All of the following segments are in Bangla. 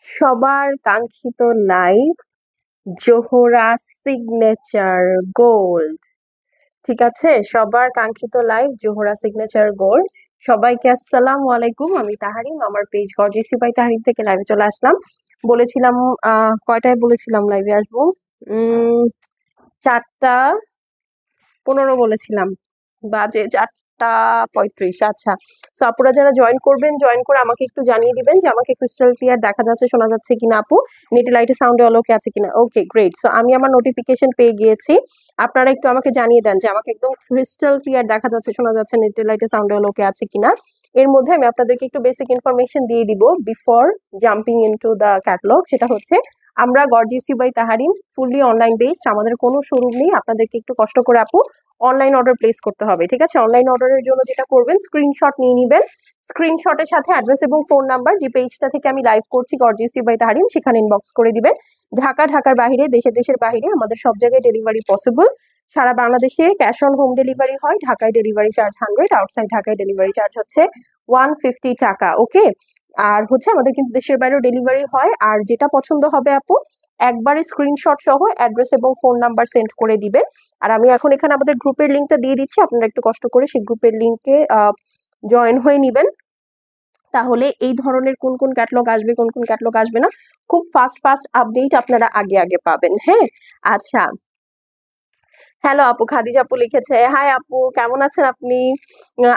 সবার কাঙ্ক্ষিত লাইভ জোহরা সিগনেচার গোল্ড। ঠিক আছে, সবার কাঙ্ক্ষিত লাইভ জোহরা সিগনেচার গোল্ড। সবাইকে আসসালামু আলাইকুম। আমি তাহারিম, আমার পেজ গর্জিয়াসি বাই তাহারিম থেকে লাইভে চলে আসলাম। বলেছিলাম কয়টায় বলেছিলাম লাইভে আসবো? 4:15 বলেছিলাম, বাজে 4:35। আচ্ছা, তো আপুরা যারা জয়েন করবেন, জয়েন করে আমাকে একটু জানিয়ে দিবেন যে আমাকে ক্রিস্টাল ক্লিয়ার দেখা যাচ্ছে, শোনা যাচ্ছে কিনা আপু, নেটে লাইটে সাউন্ডে অলোকে আছে কিনা। ওকে, গ্রেট। সো আমি আমার নোটিফিকেশন পেয়ে গিয়েছি। আপনারা একটু আমাকে জানিয়ে দেন যে আমাকে একদম ক্রিস্টাল ক্লিয়ার দেখা যাচ্ছে, শোনা যাচ্ছে, নেটে লাইটে সাউন্ডে অলোকে আছে কিনা। এর মধ্যে আমি আপনাদেরকে একটু বেসিক ইনফরমেশন দিয়ে দিব before jumping into the catalog. সেটা হচ্ছে আমরা গর্জিয়াসি by Tahrim fully online based, আমাদের কোনো শোরুম নেই। আপনাদেরকে একটু কষ্ট করে আপু অনলাইন অর্ডার প্লেস করতে হবে। ঠিক আছে, অনলাইন অর্ডারের জন্য যেটা করবেন, স্ক্রিনশট নিয়ে নেবেন। স্ক্রিনশটের সাথে অ্যাড্রেস এবং ফোন নাম্বার, যে পেজটা থেকে আমি লাইভ করছি গর্জিয়াসি বাই তাহারিম, সেখানে ইনবক্স করে দিবেন। ঢাকার বাইরে, দেশের বাইরে আমাদের সব জায়গায় ডেলিভারি পসিবল। সারা বাংলাদেশে ক্যাশ অন হোম ডেলিভারি হয়। ঢাকায় ডেলিভারি চার্জ 100, আউটসাইড ঢাকায় ডেলিভারি চার্জ হচ্ছে 150 টাকা। ওকে, আর হচ্ছে আমাদের কিন্তু দেশের বাইরেও ডেলিভারি হয়। আর যেটা পছন্দ হবে আপু, একবারে স্ক্রিনশট সহ অ্যাড্রেস এবং ফোন নাম্বার সেন্ড করে দিবেন। আর আমি এখন এখানে আমাদের গ্রুপের লিঙ্কটা দিয়ে দিচ্ছি, আপনারা একটু কষ্ট করে সেই গ্রুপের লিঙ্কে জয়েন হয়ে নিবেন। তাহলে এই ধরনের কোন কোন ক্যাটালগ আসবে, কোন কোন ক্যাটালগ আসবে না, খুব ফাস্ট আপডেট আপনারা আগে পাবেন। হ্যাঁ, আচ্ছা। হ্যালো আপু, খাদিজা আপু লিখেছে, হাই আপু, কেমন আছেন আপনি?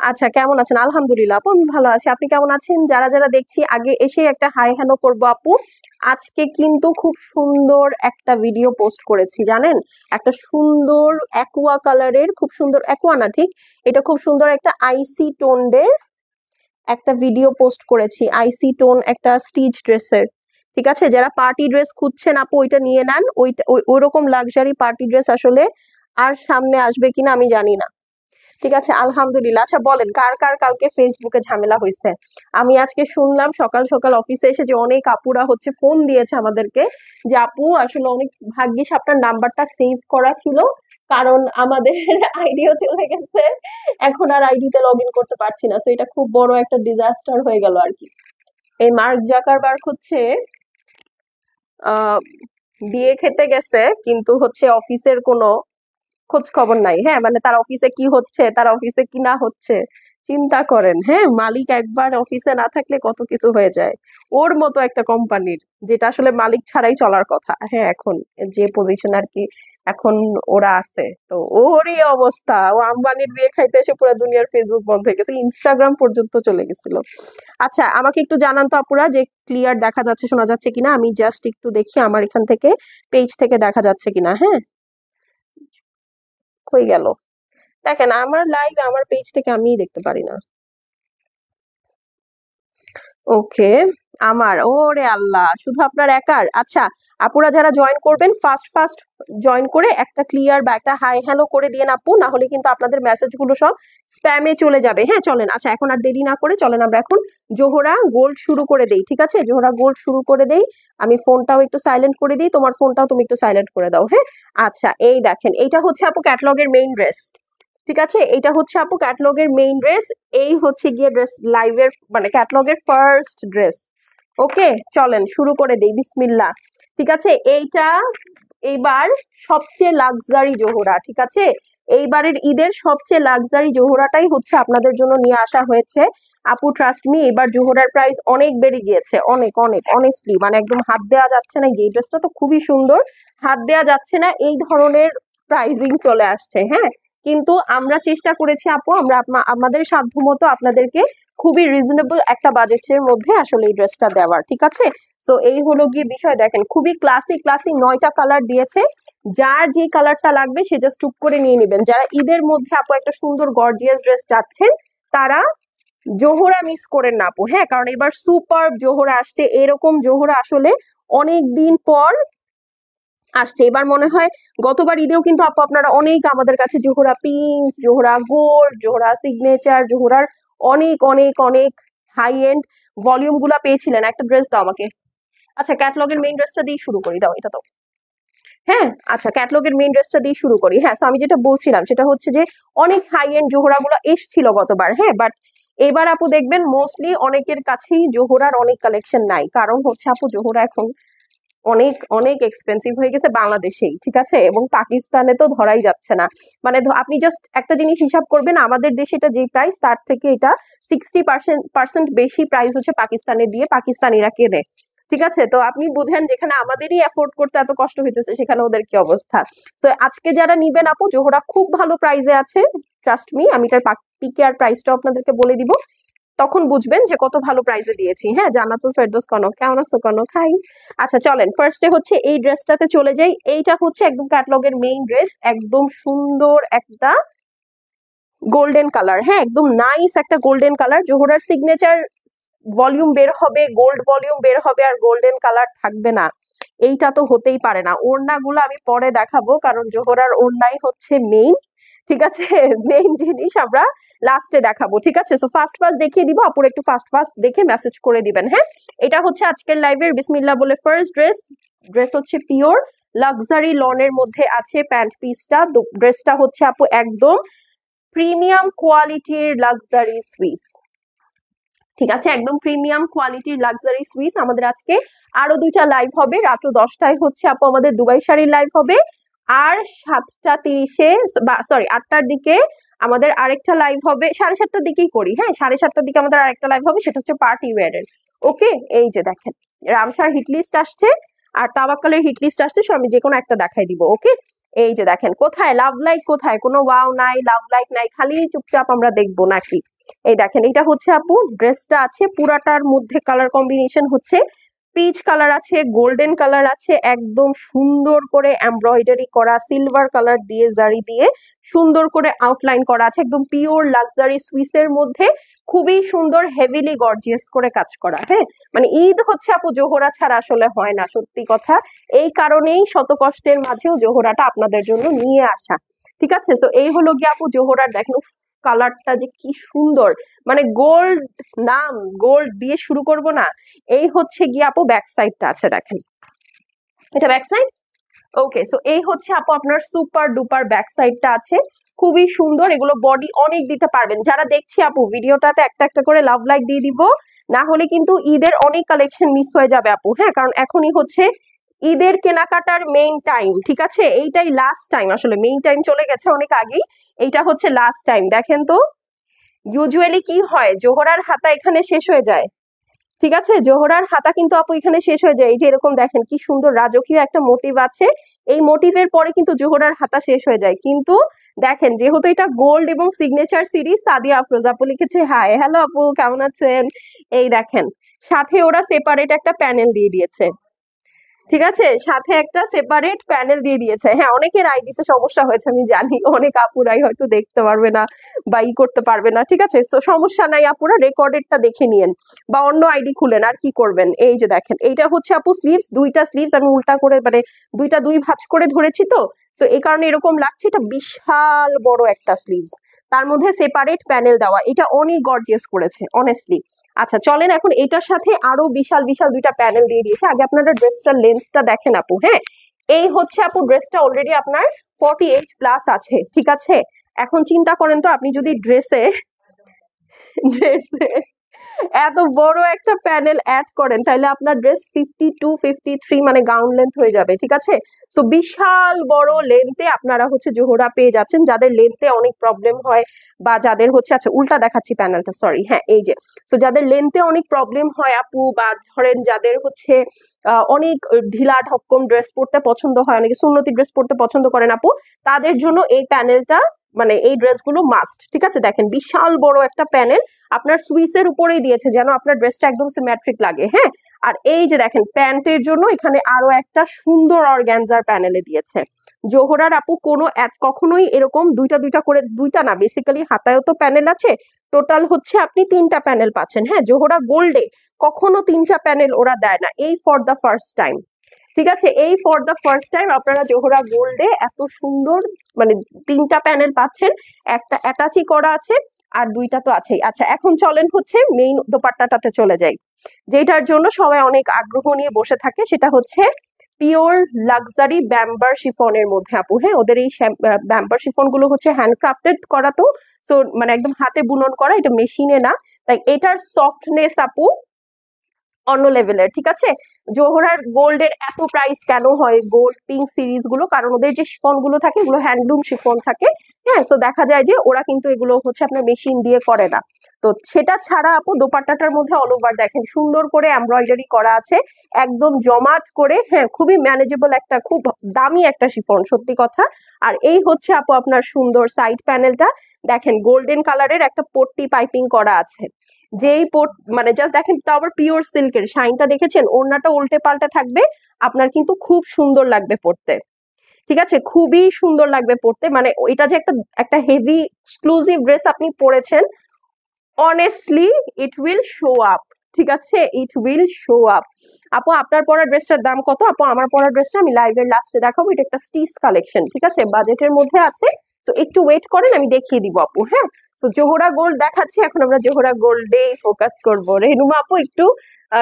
আচ্ছা, কেমন আছেন? আলহামদুলিল্লাহ আপু, আমি ভালো আছি। আপনি কেমন আছেন? যারা যারা দেখছি আগে এসে একটা হাই হ্যালো করবো আপু। আজকে কিন্তু খুব সুন্দর একটা ভিডিও পোস্ট করেছি, জানেন? একটা সুন্দর অ্যাকুয়া কালারের, খুব সুন্দর অ্যাকুয়া না ঠিক, এটা খুব সুন্দর একটা আইসি টোনের একটা ভিডিও পোস্ট করেছি। আইসি টোন একটা স্টিচ ড্রেসের। ঠিক আছে, যারা পার্টি ড্রেস খুঁজছেন আপু ওইটা নিয়ে নেন। ওইটা ওইরকম লাক্সারি পার্টি ড্রেস আসলে আর সামনে আসবে কিনা আমি জানি না। ঠিক আছে, আলহামদুলিল্লাহ। আচ্ছা বলেন, কার কার কালকে ফেসবুকে ঝামেলা হয়েছে? আমি আজকে শুনলাম সকাল সকাল অফিসে এসে যে অনেক আপুরা হচ্ছে ফোন দিয়েছে আমাদেরকে যে আপু আসলে অনেক ভাগ্যিস আপনার নাম্বারটা সেভ করা ছিল, কারণ আমাদের আইডিও চলে গেছে, এখন আর আইডিতে লগ ইন করতে পারছি না। তো এটা খুব বড় একটা ডিজাস্টার হয়ে গেল আর কি। এই মার্ক জাকারবার্গ হচ্ছে আহ বিয়ে খেতে গেছে, কিন্তু হচ্ছে অফিসের কোনো খোঁজ খবর নাই। হ্যাঁ, মানে তার অফিসে কি হচ্ছে, তার অফিসে কি না হচ্ছে, চিন্তা করেন। হ্যাঁ, মালিক একবার অফিসে না থাকলে কত কিছু হয়ে যায়। ওর মতো একটা কোম্পানির, যেটা আসলে মালিক ছাড়াই চলার কথা, হ্যাঁ, এখন যে পজিশন আর কি এখন ওরা আছে, তো ওরই অবস্থা। ও আম্বানির বিয়ে খাইতে এসে পুরো দুনিয়ার ফেসবুক বন্ধ হয়ে গেছে, ইনস্টাগ্রাম পর্যন্ত চলে গেছিল। আচ্ছা, আমাকে একটু জানান তো আপুরা যে ক্লিয়ার দেখা যাচ্ছে, শোনা যাচ্ছে কিনা। আমি জাস্ট একটু দেখি আমার এখান থেকে পেজ থেকে দেখা যাচ্ছে কিনা। হ্যাঁ, হয়ে গেল। দেখেন, আমার লাইভ আমার পেজ থেকে আমিই দেখতে পারি না। ওকে, আমার ওরে আল্লাহ, শুধু আপনার একার? আচ্ছা, আপুরা যারা জয়েন করবেন ফার্স্ট জয়েন করে একটা ক্লিয়ার বা একটা হাই হ্যালো করে দিয়ে আপু, না হলে কিন্তু আপনাদের মেসেজ গুলো সব স্প্যামে চলে যাবে। হ্যাঁ, চলেন। আচ্ছা, এখন আর দেরি না করে চলেন আমরা এখন জোহরা গোল্ড শুরু করে দেই। ঠিক আছে, জোহরা গোল্ড শুরু করে দেই। আমি ফোনটাও একটু সাইলেন্ট করে দিই, তোমার ফোনটাও তুমি একটু সাইলেন্ট করে দাও। হ্যাঁ, আচ্ছা, এই দেখেন, এইটা হচ্ছে আপু ক্যাটালগের মেইন ড্রেস। ঠিক আছে, এটা হচ্ছে আপু ক্যাটালগের মেইন ড্রেস। এই হচ্ছে গিয়ে ড্রেস লাইভের মানে ক্যাটালগের ফার্স্ট ড্রেস। ওকে, চলেন শুরু করে দেই, বিসমিল্লাহ। ঠিক আছে, এইটা এইবার সবচেয়ে লাক্সারি জোহরা। ঠিক আছে, এইবারের ঈদের সবচেয়ে লাক্সারি জোহরাটাই হচ্ছে আপনাদের জন্য নিয়ে আসা হয়েছে আপু। ট্রাস্ট মি, এবার জোহরার প্রাইস অনেক বেড়ে গিয়েছে, অনেক অনেক, অনেস্টলি মানে একদম হাত দেওয়া যাচ্ছে না। এই ড্রেসটা তো খুবই সুন্দর, হাত দেওয়া যাচ্ছে না, এই ধরনের প্রাইজিং চলে আসছে। হ্যাঁ, কিন্তু আমরা চেষ্টা করেছি আপু, আমরা আমাদের সাধ্যমতো আপনাদেরকে খুবই রিজনেবল একটা বাজেটের মধ্যে আসলে এই ড্রেসটা দেওয়ার। ঠিক আছে, তো এই হলো গিয়ে বিষয়। দেখেন, খুবই ক্লাসি 9টা কালার দিয়েছে। যার যে কালারটা লাগবে সে জাস্ট টুক করে নিয়ে নেবেন। যারা ঈদের মধ্যে আপু একটা সুন্দর গর্জিয়াস ড্রেস চাচ্ছেন, তারা জোহরা মিস করেন না আপু। হ্যাঁ, কারণ এবার সুপার জোহরা আসছে, এরকম জোহরা আসলে অনেক দিন পর আসছে। এবার মনে হয় গতবার ঈদেও কিন্তু আপু আপনারা অনেক আমাদের কাছে Zohra pink, Zohra gold, Zohra signature, জোহরার অনেক অনেক অনেক হাই এন্ড ভলিউম গুলা পেয়েছিলেন। একটা ড্রেস দাও আমাকে। আচ্ছা, ক্যাটলগের মেইন ড্রেসটা দিয়ে শুরু করি, দাও এটা তো। হ্যাঁ, আচ্ছা, ক্যাটলগের মেইন ড্রেসটা দিয়ে শুরু করি। হ্যাঁ, তো আমি যেটা বলছিলাম সেটা হচ্ছে যে অনেক হাই এন্ড জোহরা গুলো এসছিল গতবার। হ্যাঁ, বাট এবার আপু দেখবেন মোস্টলি অনেকের কাছেই জোহরার অনেক কালেকশন নাই, কারণ হচ্ছে আপু জোহরা এখন অনেক অনেক এক্সপেন্সিভ হয়ে গেছে বাংলাদেশেই, ঠিক আছে, এবং পাকিস্তানে তো ধরাই যাচ্ছে না। মানে আপনি জাস্ট একটা জিনিস হিসাব করবেন, আমাদের দেশে এটা যে প্রাইস তার থেকে এটা 60% বেশি প্রাইস হচ্ছে পাকিস্তানে দিয়ে পাকিস্তানিরা কেনে, ঠিক আছে। তো আপনি বুঝেন যেখানে আমাদেরই এফোর্ড করতে এত কষ্ট হইতেছে সেখানে ওদের কি অবস্থা। তো আজকে যারা নিবেন আপু, জোহরা খুব ভালো প্রাইসে আছে, ট্রাস্ট মি। আমি তার পিকে আর প্রাইসটাও আপনাদেরকে বলে দিব, তখন বুঝবেন যে কত ভালো প্রাইসে দিয়েছি। হ্যাঁ, জান্নাতুল ফেরদৌস কনক, কেমন আছো কনক? হাই। আচ্ছা চলেন ফার্স্টে হচ্ছে এই ড্রেসটাতে চলে যাই। এইটা হচ্ছে একদম ক্যাটালগের মেইন ড্রেস, একদম সুন্দর একটা গোল্ডেন কালার। হ্যাঁ, একদম নাইস একটা গোল্ডেন কালার। জোহরার সিগনেচার ভলিউম বের হবে, গোল্ড ভলিউম বের হবে, আর গোল্ডেন কালার থাকবে না, এইটা তো হতেই পারে না। ওড়নাগুলো আমি পরে দেখাবো, কারণ জোহরার ওড়নাই হচ্ছে মেইন, ঠিক আছে। মেইন জিনিস আমরা লাস্টে দেখাবো, ঠিক আছে। সো ফার্স্ট ফার্স্ট দেখিয়ে দিব, আপুর একটু ফার্স্ট ফার্স্ট দেখে মেসেজ করে দিবেন। হ্যাঁ, এটা হচ্ছে আজকের লাইভের বিসমিল্লাহ বলে ফার্স্ট ড্রেস। ড্রেস হচ্ছে পিওর লাক্সারি লনের মধ্যে আছে প্যান্ট পিসটা। ড্রেসটা হচ্ছে আপু একদম প্রিমিয়াম কোয়ালিটির লাক্সারি সুইস, ঠিক আছে, একদম প্রিমিয়াম কোয়ালিটির লাক্সারি সুইস। আমাদের আজকে আরো দুইটা লাইভ হবে, রাত 10টায় হচ্ছে আপু আমাদের দুবাই শাড়ির লাইভ হবে, আর 7:30-এ সরি 8টার দিকে আমাদের আরেকটা লাইভ হবে, 7:30টার দিকেই করি, হ্যাঁ 7:30টার দিকে আমাদের আরেকটা লাইভ হবে, সেটা হচ্ছে পার্টি ওয়্যারের। ওকে, এই যে দেখেন রামসার হিট লিস্ট আসছে আর তাওয়াক্কালের হিট লিস্ট আসছে, সো আমি যে কোনো একটা দেখাই দিব। ওকে, এই যে দেখেন, কোথায় লাভ লাইক, কোথায় কোনো ওয়াও নাই, লাভ লাইক নাই, খালি চুপচাপ আমরা দেখবো নাকি। এই দেখেন, এটা হচ্ছে আপু ড্রেসটা আছে পুরাটার মধ্যে কালার কম্বিনেশন হচ্ছে পিচ কালার আছে, গোল্ডেন কালার আছে, একদম সুন্দর করে এমব্রয়ডারি করা সিলভার কালার দিয়ে জারি দিয়ে সুন্দর করে আউটলাইন করা আছে, একদম পিওর লাক্সারি সুইসের মধ্যে খুবই সুন্দর হেভিলি গর্জিয়াস করে কাজ করা। হ্যাঁ, মানে ঈদ হচ্ছে আপু জোহরা ছাড়া আসলে হয় না, সত্যি কথা। এই কারণেই শত কষ্টের মাঝেও জোহরাটা আপনাদের জন্য নিয়ে আসা, ঠিক আছে। তো এই হলো গিয়ে আপু জোহরার, দেখেন কালারটা যে কি সুন্দর, মানে গোল্ড, নাম গোল্ড দিয়ে শুরু করব না। এই হচ্ছে গিয়ে আপু ব্যাক সাইডটা আছে, দেখেন এটা ব্যাক সাইড। ওকে, সো এই হচ্ছে আপু আপনার সুপার ডুপার ব্যাক সাইডটা আছে, খুবই সুন্দর। এগুলো বডি অনেক দিতে পারবেন। যারা দেখছি আপু ভিডিওটাতে একটা একটা করে লাভ লাইক দিয়ে দিব, না হলে কিন্তু ঈদের অনেক কালেকশন মিস হয়ে যাবে আপু। হ্যাঁ, কারণ এখনই হচ্ছে ঈদের কেনাকাটার মেইন টাইম, ঠিক আছে, এইটাই লাস্ট টাইম, আসলে মেইন টাইম চলে গেছে অনেক আগেই, এইটা হচ্ছে লাস্ট টাইম। দেখেন তো ইউজুয়ালি কি হয়, জোহরার হাতা এখানে শেষ হয়ে যায়, ঠিক আছে, জোহরার হাতা কিন্তু আপু এখানে শেষ হয়ে যায়। এই যে এরকম দেখেন কি সুন্দর রাজকীয় একটা মোটিভ আছে, এই মোটিভের পরে কিন্তু জোহরার হাতা শেষ হয়ে যায়। কিন্তু দেখেন যেহেতু এটা গোল্ড এবং সিগনেচার সিরিজ, সাদিয়া আফরোজ আপু লিখেছে হাই, হ্যালো আপু কেমন আছেন। এই দেখেন সাথে ওরা সেপারেট একটা প্যানেল দিয়ে দিয়েছে, ঠিক আছে, সাথে একটা সেপারেট প্যানেল দিয়ে দিয়েছে। হ্যাঁ, অনেকের আইডিতে সমস্যা হয়েছে আমি জানি, অনেক আপুরাই হয়তো দেখতে পারবে না বা করতে পারবে না, ঠিক আছে। তো সমস্যা নাই, আপুরা রেকর্ডেডটা দেখে নিয়েন বা অন্য আইডি খুলেন, আর কি করবেন। এই যে দেখেন এইটা হচ্ছে আপু স্লিভস, দুইটা স্লিভস আমি উল্টা করে মানে দুই ভাঁজ করে ধরেছি, তো এই কারণে এরকম লাগছে। এটা বিশাল বড় একটা স্লিভস, তার মধ্যে সেপারেট প্যানেল দেওয়া, এটা অনেক গর্জিয়াস করেছে অনেস্টলি। আচ্ছা চলেন এখন এটার সাথে আরো বিশাল বিশাল দুইটা প্যানেল দিয়ে দিয়েছে। আগে আপনারা ড্রেসটার লেন্থটা দেখেন আপু। হ্যাঁ, এই হচ্ছে আপু ড্রেসটা অলরেডি আপনার 48+ আছে, ঠিক আছে। এখন চিন্তা করেন তো, আপনি যদি ড্রেসে ড্রেসে এত বড় একটা প্যানেল অ্যাড করেন, তাহলে আপনার ড্রেস 52-53 মানে গাউন লেন্থ হয়ে যাবে, ঠিক আছে। সো বিশাল বড় লেন্থে আপনারা হচ্ছে জোহরা পেয়ে যাচ্ছেন। যাদের লেন্থে অনেক প্রবলেম হয় বা যাদের হচ্ছে, আচ্ছা উল্টা দেখাচ্ছি প্যানেলটা, সরি। হ্যাঁ, এই যে, সো যাদের লেন্থে অনেক প্রবলেম হয় আপু, বা ধরেন যাদের হচ্ছে অনেক ঢিলা ঢক্কম ড্রেস পরতে পছন্দ হয়, অনেকে সুন্নতি ড্রেস পরতে পছন্দ করেন আপু, তাদের জন্য এই প্যানেলটা মানে এই ড্রেসগুলো মাস্ট, ঠিক আছে। দেখেন বিশাল বড় একটা প্যানেল আপনার সুইসের উপরেই দিয়েছে, যেন আপনার ড্রেসটা একদম সিমেট্রিক লাগে। হ্যাঁ, আর এই যে দেখেন প্যান্টের জন্য এখানে আরো একটা সুন্দর অর্গানজার প্যানেলে দিয়েছে। জোহরার আপু কোনো কখনোই এরকম দুইটা দুইটা করে, দুইটা না বেসিক্যালি হাতায়ও তো প্যানেল আছে, টোটাল হচ্ছে আপনি 3টা প্যানেল পাচ্ছেন। হ্যাঁ, জোহরা গোল্ডে কখনো 3টা প্যানেল ওরা দেয় না, এই ফর দ্য ফার্স্ট টাইম, ঠিক আছে। এই ফর দ্য ফার্স্ট টাইম আপনারা জোহরা গোল্ডে এত সুন্দর মানে 3টা প্যানেল পাচ্ছেন, একটা অ্যাটাচি করা আছে আর দুইটা তো আছেই। আচ্ছা এখন চলেন হচ্ছে মেইন দোপাট্টাটাতে চলে যাই, যেটার জন্য সবাই অনেক আগ্রহ নিয়ে বসে থাকে, সেটা হচ্ছে পিওর লাক্সারি ব্যাম্বার শিফনের মধ্যে আপু। হ্যাঁ, ওদের এই ব্যাম্বার শিফন গুলো হচ্ছে হ্যান্ডক্রাফটেড করা, তো সো মানে একদম হাতে বুনন করা, এটা মেশিনে না, তাই এটার সফটনেস আপু অন্য লেভেলের। ঠিক আছে, জোহরার গোল্ডের এত প্রাইস কেন হয় গোল্ড পিঙ্ক সিরিজ গুলো, কারণ ওদের যে শিফন গুলো থাকে এগুলো হ্যান্ডলুম শিফন থাকে। হ্যাঁ, তো দেখা যায় যে ওরা কিন্তু এগুলো হচ্ছে আপনার মেশিন দিয়ে করে না। তো সেটা ছাড়া আপু দোপাট্টাটার মধ্যে অল ওভার দেখেন সুন্দর করে এমব্রয়ডারি করা আছে, একদম জমাট করে। হ্যাঁ, খুবই ম্যানেজেবল একটা, খুব দামি একটা শিফন সত্যি কথা। আর এই হচ্ছে আপু আপনার সুন্দর সাইড প্যানেলটা, দেখেন গোল্ডেন কালারের একটা পট্টি পাইপিং করা আছে। যেই মানে জাস্ট দেখেন, তো আবার পিওর সিল্কের শাইনটা দেখেছেন, ওড়নাটা উল্টে পাল্টে থাকবে, আপনার কিন্তু খুব সুন্দর লাগবে পড়তে। ঠিক আছে, খুবই সুন্দর লাগবে পড়তে, মানে এটা যে একটা একটা হেভি এক্সক্লুসিভ ড্রেস আপনি পরেছেন, honestly it will show up. ঠিক আছে, ইট উইল শো আপ। আপু আপনার পরা ড্রেসটার দাম কত? আপু আমার পরা ড্রেসটা আমি লাইভের লাস্টে দেখাবো, এটা একটা স্টিচ কালেকশন, ঠিক আছে, বাজেটের মধ্যে আছে। তো একটু ওয়েট করেন, আমি দেখিয়ে দিব আপু। হ্যাঁ, তো জোহরা গোল্ড দেখাচ্ছি, এখন আমরা জোহরা গোল্ডে ফোকাস করবো। রেহনুমা আপু একটু,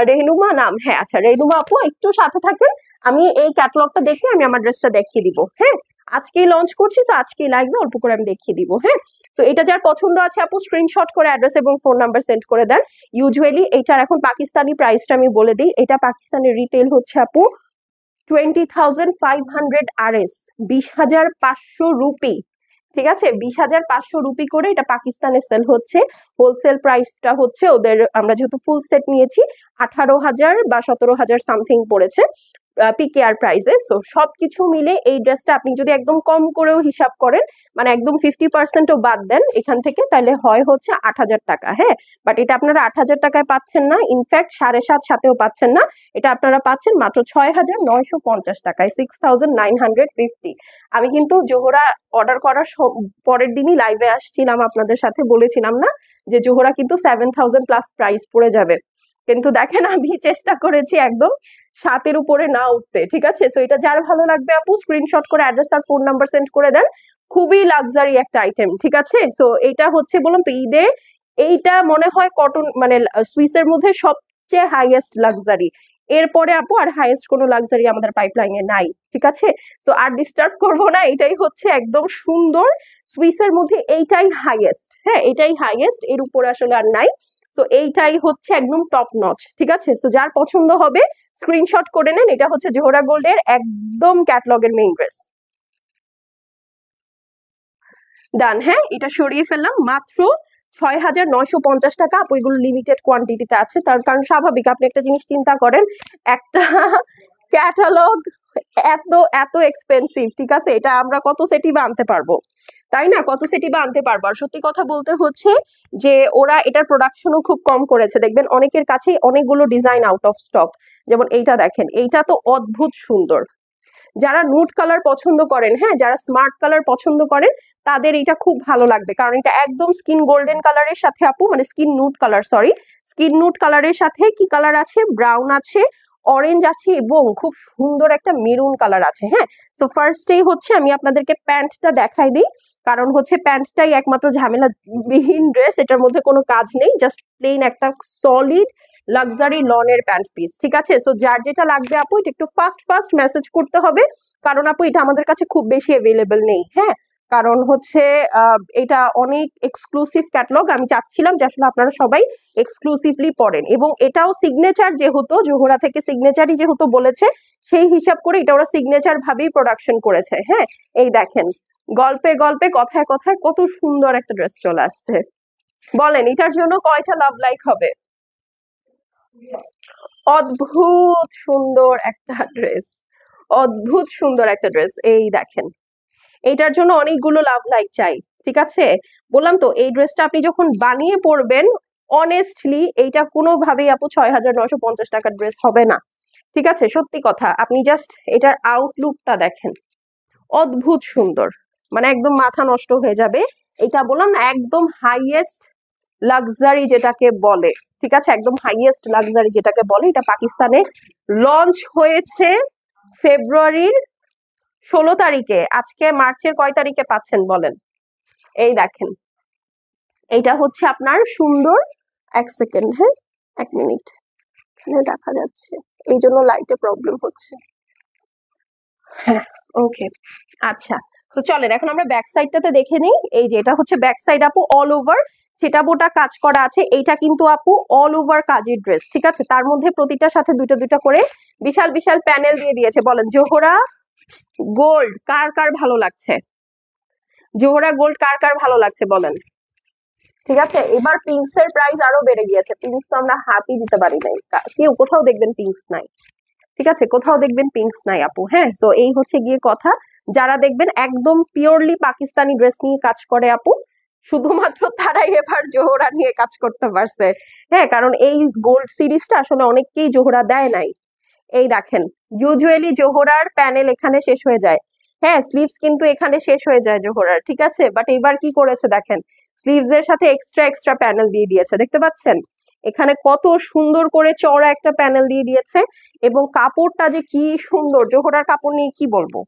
রেহনুমা নাম, হ্যাঁ আচ্ছা, রেহনুমা আপু একটু সাথে থাকেন, আমি এই ক্যাটালগটা দেখে আমি আমার ড্রেসটা দেখিয়ে দিব। হ্যাঁ, আজকেই লঞ্চ করছি, তো আজকেই লাইভে অল্প করে আমি দেখিয়ে দিব। হ্যাঁ, তো এটা যার পছন্দ আছে আপু স্ক্রিনশট করে অ্যাড্রেস এবং ফোন নাম্বার সেন্ড করে দেন। ইউজুয়ালি এটার এখন পাকিস্তানি প্রাইসটা আমি বলে দিই, এটা পাকিস্তানের রিটেল হচ্ছে আপু 20,500 RS, 20,500 রুপি। ঠিক আছে, 20,500 রুপি করে এটা পাকিস্তানে সেল হচ্ছে। হোলসেল প্রাইসটা হচ্ছে ওদের, আমরা যেহেতু ফুল সেট নিয়েছি, 18,000 বা 17,000 সামথিং পড়েছে পিকেআর প্রাইসে। সো সবকিছু মিলে এই ড্রেসটা আপনি যদি একদম কম করেও হিসাব করেন, মানে একদম 50%ও বাদ দেন এখান থেকে, তাহলে হয় হচ্ছে 8,000 টাকা। হ্যাঁ, বাট এটা আপনারা 8,000 টাকায় পাচ্ছেন না, ইনফ্যাক্ট 7,500 সাথেও পাচ্ছেন না, এটা আপনারা পাচ্ছেন মাত্র 6,950 টাকায়, 6,950। আমি কিন্তু জোহরা অর্ডার করার পরের দিনই লাইভে আসছিলাম, আপনাদের সাথে বলেছিলাম না যে জোহরা কিন্তু 7,000 প্লাস প্রাইস পড়ে যাবে, কিন্তু দেখেন আমি চেষ্টা করেছি একদম 7-এর উপরে না উঠতে। ঠিক আছে, তো এটা যার ভালো লাগবে আপু স্ক্রিনশট করে অ্যাড্রেস আর ফোন নাম্বার সেন্ড করে দেন। খুবই লাক্সারি একটা আইটেম। ঠিক আছে, তো এটা হচ্ছে বললাম তো ঈদে এইটা মনে হয় কটন মানে সুইসের মধ্যে সবচেয়ে হাইয়েস্ট লাক্সারি। এরপরে আপু আর হাইয়েস্ট কোনো লাক্সারি আমাদের পাইপলাইনে নাই। ঠিক আছে, তো আর ডিস্টার্ব করবো না, এটাই হচ্ছে একদম সুন্দর সুইসের মধ্যে এইটাই হাইয়েস্ট। হ্যাঁ, এটাই হাইয়েস্ট, এর উপরে আসলে আর নাই। তো এইটাই হচ্ছে একদম টপ নচ। ঠিক আছে, তো যার পছন্দ হবে স্ক্রিনশট করে নেন। এটা হচ্ছে জোহরা গোল্ডের একদম ক্যাটলগের মেইন ড্রেস। ডান। হ্যাঁ, এটা সরিয়ে ফেললাম, মাত্র 6,950 টাকা। আপু এগুলো লিমিটেড কোয়ান্টিটিতে আছে, তার কারণ স্বাভাবিক, আপনি একটা জিনিস চিন্তা করেন, একটা ক্যাটালগ এত এত এক্সপেন্সিভ। ঠিক আছে, এটা আমরা কত সেটি বা আনতে পারবো, তাই না, কত সেটি বা আনতে পারবো। আর সত্যি কথা বলতে হচ্ছে যে ওরা এটার প্রোডাকশনও খুব কম করেছে, দেখবেন অনেকের কাছেই অনেকগুলো ডিজাইন আউট অফ স্টক। যেমন এইটা দেখেন, এইটা তো অদ্ভুত সুন্দর। যারা নুট কালার পছন্দ করেন, হ্যাঁ, যারা স্মার্ট কালার পছন্দ করেন, তাদের এটা খুব ভালো লাগবে, কারণ এটা একদম স্কিন গোল্ডেন কালারের সাথে আপু, মানে skin nude colour, sorry, skin nude কালারের সাথে কি কালার আছে, ব্রাউন আছে, অরেঞ্জ আছে, এবং খুব সুন্দর একটা মেরুন কালার আছে। হ্যাঁ, সো ফার্স্টেই হচ্ছে আমি আপনাদেরকে প্যান্টটা দেখাই দিই, কারণ হচ্ছে প্যান্টটাই একমাত্র ঝামেলা বিহীন ড্রেস, এটার মধ্যে কোনো কাজ নেই, জাস্ট প্লেন একটা সলিড লাক্সারি লনের প্যান্ট পিস। ঠিক আছে, সো যার যেটা লাগবে আপু এটা একটু ফাস্ট ফাস্ট মেসেজ করতে হবে, কারণ আপু এটা আমাদের কাছে খুব বেশি অ্যাভেলেবল নেই। হ্যাঁ, কারণ হচ্ছে এটা অনেক এক্সক্লুসিভ ক্যাটালগ, আমি চাচ্ছিলাম যে আসলে আপনারা সবাই এক্সক্লুসিভলি পড়েন, এবং এটাও সিগনেচার যেহেতু জোহরা থেকে সিগনেচারই যেহেতু বলেছে, সেই হিসাব করে এটা ওরা সিগনেচার ভাবেই প্রোডাকশন করেছে। হ্যাঁ, এই দেখেন গল্পে গল্পে কথায় কথায় কত সুন্দর একটা ড্রেস চলে আসছে। বলেন এটার জন্য কয়টা লাভ লাইক হবে? অদ্ভুত সুন্দর একটা ড্রেস, অদ্ভুত সুন্দর একটা ড্রেস। এই দেখেন, এইটার জন্য অনেকগুলো লাভ লাইক চাই। ঠিক আছে, বললাম তো এই ড্রেসটা আপনি যখন বানিয়ে পরবেন, অনেস্টলি এইটা কোনোভাবেই আপু 6,950 টাকার ড্রেস হবে না। ঠিক আছে, সত্যি কথা, আপনি জাস্ট এটার আউটলুকটা দেখেন, অদ্ভুত সুন্দর, মানে একদম মাথা নষ্ট হয়ে যাবে। এটা বললাম না, একদম হাইয়েস্ট লাক্সারি যেটাকে বলে। ঠিক আছে, একদম হাইয়েস্ট লাক্সারি যেটাকে বলে, এটা পাকিস্তানে লঞ্চ হয়েছে ফেব্রুয়ারির 16 তারিখে। আজকে মার্চের কয় তারিখে পাচ্ছেন বলেন? এই দেখেন, এইটা হচ্ছে আপনার সুন্দর, এক সেকেন্ড, হ্যাঁ 1 মিনিট, এখানে দেখা যাচ্ছে, এই জন্য লাইটে প্রবলেম হচ্ছে। হ্যাঁ, ওকে, আচ্ছা। তো চলেন এখন আমরা ব্যাক সাইডটাতে দেখে নিই। এই যে এটা হচ্ছে ব্যাক সাইড আপু, অল ওভার সেটা বোটা কাজ করা আছে। এইটা কিন্তু আপু অল ওভার কাজের ড্রেস, ঠিক আছে। তার মধ্যে প্রতিটার সাথে দুইটা দুইটা করে বিশাল বিশাল প্যানেল দিয়ে দিয়েছে। বলেন জোহরা গোল্ড কার কার ভালো লাগছে? জোহরা গোল্ড কার কার ভালো লাগছে বলেন। ঠিক আছে, এবার পিঙ্কস এর প্রাইস আরো বেড়ে গিয়েছে। পিঙ্কস তো আমরা হাতই দিতে পারি নাই, কেউ কোথাও দেখবেন পিঙ্কস নাই। ঠিক আছে, কোথাও দেখবেন পিঙ্কস নাই আপু। হ্যাঁ, তো এই হচ্ছে গিয়ে কথা। যারা দেখবেন একদম পিওরলি পাকিস্তানি ড্রেস নিয়ে কাজ করে আপু, শুধুমাত্র তারাই এবার জোহরা নিয়ে কাজ করতে পারছে। হ্যাঁ, কারণ এই গোল্ড সিরিজটা আসলে অনেককেই জোহরা দেয় নাই। এই দেখেন, ইউজুয়ালি জোহরার প্যানেল এখানে শেষ হয়ে যায়। হ্যাঁ, স্লিভস কিন্তু এখানে শেষ হয়ে যায় জোহরার, ঠিক আছে। বাট এবার কি করেছে দেখেন, স্লিভস এর সাথে এক্সট্রা এক্সট্রা প্যানেল দিয়ে দিয়েছে, দেখতে পাচ্ছেন এখানে কত সুন্দর করে চওড়া একটা প্যানেল দিয়ে দিয়েছে। এবং কাপড়টা যে কি সুন্দর, জোহরার কাপড় নিয়ে কি বলবো,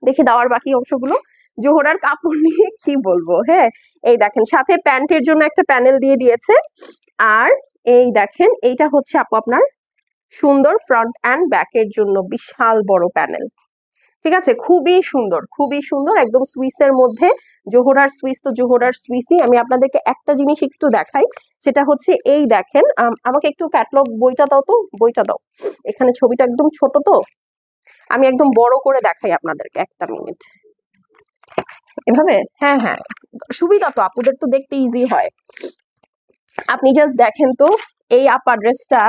দেখি দেওয়ার বাকি অংশগুলো। জোহরার কাপড় নিয়ে কি বলবো। হ্যাঁ, এই দেখেন সাথে প্যান্টের জন্য একটা প্যানেল দিয়ে দিয়েছে। আর এই দেখেন এইটা হচ্ছে আপু আপনার সুন্দর ফ্রন্ট অ্যান্ড ব্যাকের জন্য বিশাল বড় প্যানেল। ঠিক আছে, খুবই সুন্দর, খুবই সুন্দর, একদম সুইসের মধ্যে। জোহরার সুইস তো জোহরার সুইসই। আমি আপনাদেরকে একটা জিনিস একটু দেখাই, সেটা হচ্ছে এই দেখেন, আমাকে একটু ক্যাটালগ বইটা দাও তো, বইটা দাও। এখানে ছবিটা একদম ছোট তো, আমি একদম বড় করে দেখাই আপনাদেরকে, একটা মিনিট। এভাবে, হ্যাঁ হ্যাঁ, সুবিধা তো, আপুদের তো দেখতে ইজি হয়। আপনি জাস্ট দেখেন তো, এই আপার ড্রেসটা,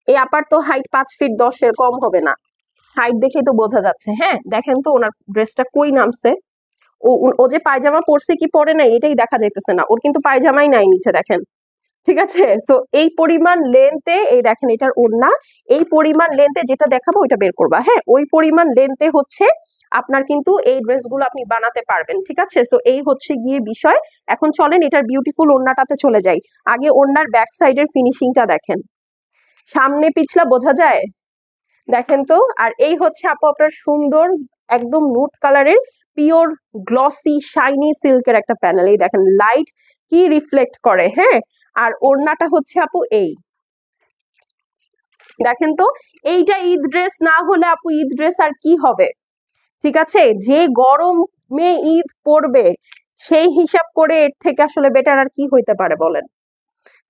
এই আপার তো হাইট 5 ফিট 10 এর কম হবে না। হাইট দেখে তো বোঝা যাচ্ছে। হ্যাঁ, দেখেন তো ওনার ড্রেসটা কই নামছে। ও ও যে পায়জামা পরছে কি পরে নাই এটাই দেখা যাইতেছে না, ওর কিন্তু পায়জামাই নাই নিচে দেখেন। ঠিক আছে, তো এই পরিমাণ লেন্থে, এই দেখেন এটার ওড়না, এই পরিমাণ লেন্থে যেটা দেখাবো ওইটা বের করবা। হ্যাঁ, ওই পরিমাণ লেন্থে হচ্ছে আপনার কিন্তু এই ড্রেসগুলো আপনি বানাতে পারবেন। ঠিক আছে, তো এই হচ্ছে গিয়ে বিষয়। এখন চলেন এটার বিউটিফুল ওড়নাটাতে চলে যাই। আগে ওড়নার ব্যাক সাইডের ফিনিশিংটা দেখেন, সামনে পিছলা বোঝা যায়, দেখেন তো। আর এই হচ্ছে আপু আপনার সুন্দর একদম নুট কালারের পিওর গ্লসি শাইনি সিল্কের একটা প্যানেল। এই দেখেন লাইট কি রিফ্লেক্ট করে। হ্যাঁ, আর ওড়নাটা হচ্ছে আপু এই দেখেন তো। এইটা ঈদ ড্রেস না হলে আপু ঈদ ড্রেস আর কি হবে। ঠিক আছে, যে গরমে ঈদ পড়বে সেই হিসাব করে এর থেকে আসলে বেটার আর কি হইতে পারে বলেন।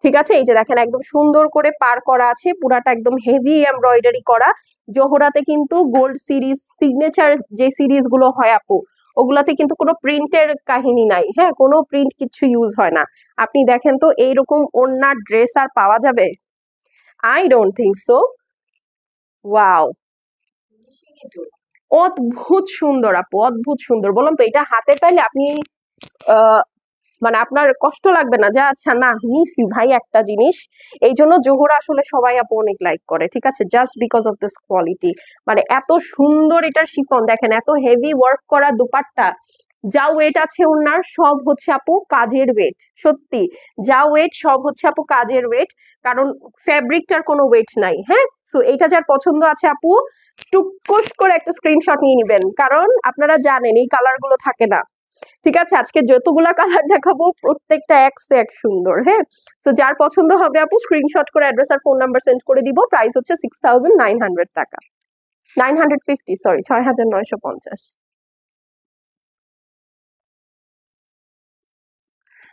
ঠিক আছে, এই যে দেখেন একদম সুন্দর করে পার করা আছে, পুরাটা একদম হেভি এমব্রয়ডারি করা। জোহরাতে কিন্তু গোল্ড সিরিজ সিগনেচার যে সিরিজ গুলো হয় আপু, ওগুলাতে কিন্তু কোনো প্রিন্টের কাহিনী নাই। হ্যাঁ, কোনো প্রিন্ট কিছু ইউজ হয় না। আপনি দেখেন তো এইরকম ওড়নার ড্রেস আর পাওয়া যাবে? I don't think so. Wow, অদ্ভুত সুন্দর আপু, অদ্ভুত সুন্দর। বললাম তো এটা হাতে পাইলে আপনি আহ মানে আপনার কষ্ট লাগবে না যে আচ্ছা না নিছি ভাই একটা জিনিস। এই জন্য জোহরা আসলে সবাই আপু অনেক লাইক করে। ঠিক আছে, just because of this quality. মানে এত সুন্দর এটার শিফন দেখেন, এত হেভি ওয়ার্ক করা দুপাট্টা। যা ওয়েট আছে ওনার সব হচ্ছে আপু কাজের ওয়েট, সত্যি যা ওয়েট সব হচ্ছে আপু কাজের ওয়েট। কারণ ফ্যাব্রিকটার কোনো ওয়েট নাই। হ্যাঁ, সো এটা যার পছন্দ আছে আপু টুকুস করে একটা স্ক্রিনশট নিয়ে নিবেন, কারণ আপনারা জানেন এই কালার গুলো থাকে না। ঠিক আছে, আজকে যতগুলা কালার দেখাবো প্রত্যেকটা এক সে এক সুন্দর। হ্যাঁ, তো যার পছন্দ হবে আপু স্ক্রিনশট করে অ্যাড্রেস আর ফোন নাম্বার সেন্ড করে দিব। প্রাইস হচ্ছে 6900 টাকা, 950, সরি 6950।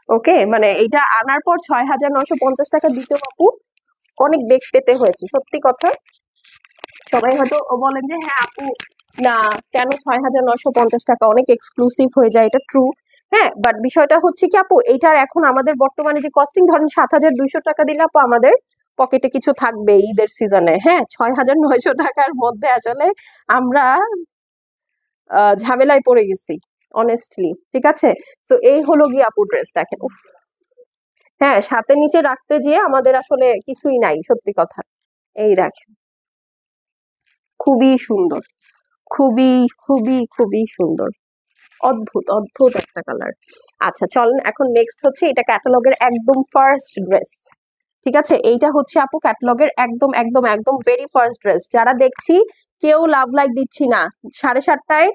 ওকে, মানে এটা আনার পর 6950 টাকা দিতেও আপু অনেক বেগ পেতে হয়েছে, সত্যি কথা। সবাই হয়তো বলেন যে হ্যাঁ আপু না, কেন 6950 টাকা, অনেক এক্সক্লুসিভ হয়ে যায়, এটা ট্রু। হ্যাঁ, বাট বিষয়টা হচ্ছে কি আপু, এইটার এখন আমাদের বর্তমানে যে কস্টিং, ধরেন 7200 টাকা দিলে আপু আমাদের পকেটে কিছু থাকবে ঈদের সিজনে। হ্যাঁ, 6900 টাকার মধ্যে আসলে আমরা ঝামেলায় পড়ে গেছি অনেস্টলি। ঠিক আছে, তো এই হলো গিয়ে আপু ড্রেস দেখেন। উফ, হ্যাঁ, সাথে নিচে রাখতে যেয়ে আমাদের আসলে কিছুই নাই, সত্যি কথা। এই দেখেন, খুবই সুন্দর, খুবই খুবই খুবই সুন্দর, অদ্ভুত অদ্ভুত একটা কালার। আচ্ছা চলেন এখন নেক্সট হচ্ছে এটা ক্যাটালগের একদম ফার্স্ট ড্রেস। ঠিক আছে, এইটা হচ্ছে আপু ক্যাটালগের একদম একদম একদম ভেরি ফার্স্ট ড্রেস। যারা দেখছি কেউ লাভ লাইক দিচ্ছি না, 7:30টায়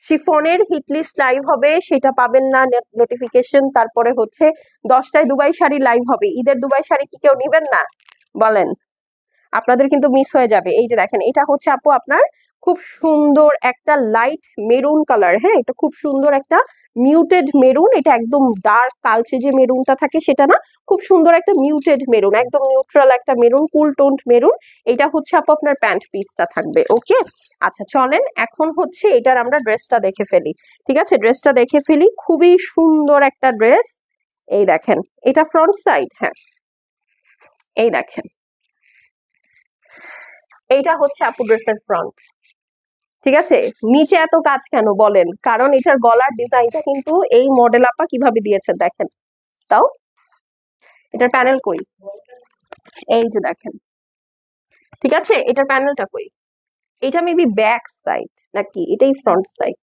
শিফনের হিট লিস্ট লাইভ হবে, সেটা পাবেন না নোটিফিকেশন। তারপরে হচ্ছে 10টায় দুবাই শাড়ি লাইভ হবে। ঈদের দুবাই শাড়ি কি কেউ নিবেন না বলেন? আপনাদের কিন্তু মিস হয়ে যাবে। এই যে দেখেন, এটা হচ্ছে আপু আপনার খুব সুন্দর একটা লাইট মেরুন কালার। হ্যাঁ, এটা খুব সুন্দর একটা মিউটেড মেরুন। এটা একদম ডার্ক কালচে যে মেরুনটা থাকে সেটা না, খুব সুন্দর একটা মিউটেড মেরুন, একদম নিউট্রাল একটা মেরুন, কুল টোন্ড মেরুন। এটা হচ্ছে আপু আপনার প্যান্ট পিসটা থাকবে। ওকে, আচ্ছা চলেন এখন হচ্ছে এটার আমরা ড্রেসটা দেখে ফেলি। ঠিক আছে, ড্রেসটা দেখে ফেলি। খুবই সুন্দর একটা ড্রেস। এই দেখেন, এটা ফ্রন্ট সাইড। হ্যাঁ, এই দেখেন, এইটা হচ্ছে আপু ড্রেসের ফ্রন্ট। ঠিক আছে, নিচে এত কাজ কেন বলেন? কারণ এটার গলার ডিজাইনটা কিন্তু এই মডেল আপা কিভাবে দিয়েছে দেখেন। তাও এটার প্যানেল কই? এই যে দেখেন। ঠিক আছে, এটার প্যানেলটা কই? এটা মেবি ব্যাক সাইড নাকি এটাই ফ্রন্ট সাইড?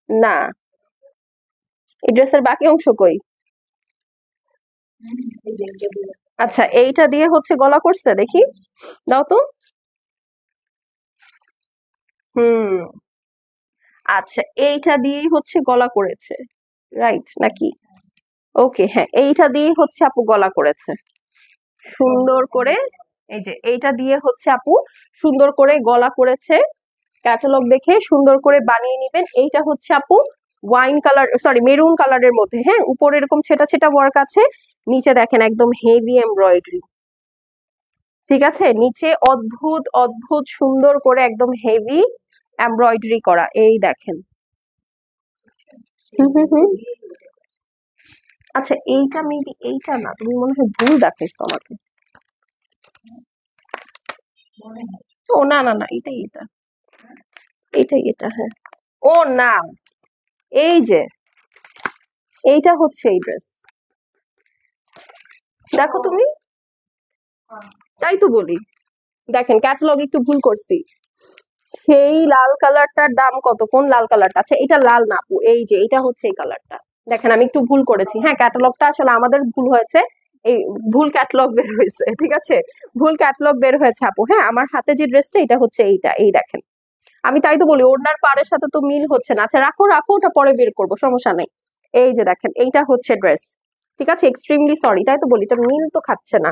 না, এই ড্রেসের বাকি অংশ কই? আচ্ছা, এইটা দিয়ে হচ্ছে গলা করছে দেখি, দাও তো। হুম, আচ্ছা, এইটা দিয়েই হচ্ছে গলা করেছে, রাইট নাকি? ওকে, হ্যাঁ, এইটা দিয়েই হচ্ছে আপু গলা করেছে সুন্দর করে। এই যে এইটা দিয়ে হচ্ছে আপু সুন্দর করে গলা করেছে। ক্যাটালগ দেখে সুন্দর করে বানিয়ে নিবেন। এইটা হচ্ছে আপু ওয়াইন কালার, সরি মেরুন কালারের মধ্যে। হ্যাঁ, উপরে এরকম ছেটা ছেটা ওয়ার্ক আছে, নিচে দেখেন একদম হেভি এমব্রয়ডারি। ঠিক আছে, নিচে অদ্ভুত অদ্ভুত সুন্দর করে একদম হেভি এমব্রয়ডারি করা। এই দেখেন। হুম হুম হুম। আচ্ছা, এইটা মেবি এইটা না, তুমি মনে হয় ভুল দেখাইছো আমাকে। ও না না না, এটাই এটা, এটাই এটা। হ্যাঁ, ও না, এই যে এইটা হচ্ছে এই ড্রেস, দেখো তুমি। তাই তো বলি, দেখেন ক্যাটালগ একটু ভুল করছি। সেই লাল কালারটার দাম কত? কোন লাল কালারটা? আচ্ছা, এটা লাল না আপু, এই যে এটা হচ্ছে এই কালারটা। দেখেন আমি একটু ভুল করেছি। হ্যাঁ, ক্যাটালগটা আসলে আমাদের ভুল হয়েছে। এই ভুল ক্যাটালগ বের হয়েছে। ঠিক আছে, ভুল ক্যাটালগ বের হয়েছে আপু। হ্যাঁ, আমার হাতে যে ড্রেসটা এটা হচ্ছে এইটা, এই দেখেন। আমি তাই তো বলি ওড়নার পাড়ের সাথে তো মিল হচ্ছে না। আচ্ছা রাখো রাখো, ওটা পরে বের করবো, সমস্যা নেই। এই যে দেখেন, এইটা হচ্ছে ড্রেস। ঠিক আছে, এক্সট্রিমলি সরি, তাই তো বলি এটা মিল তো খাচ্ছে না,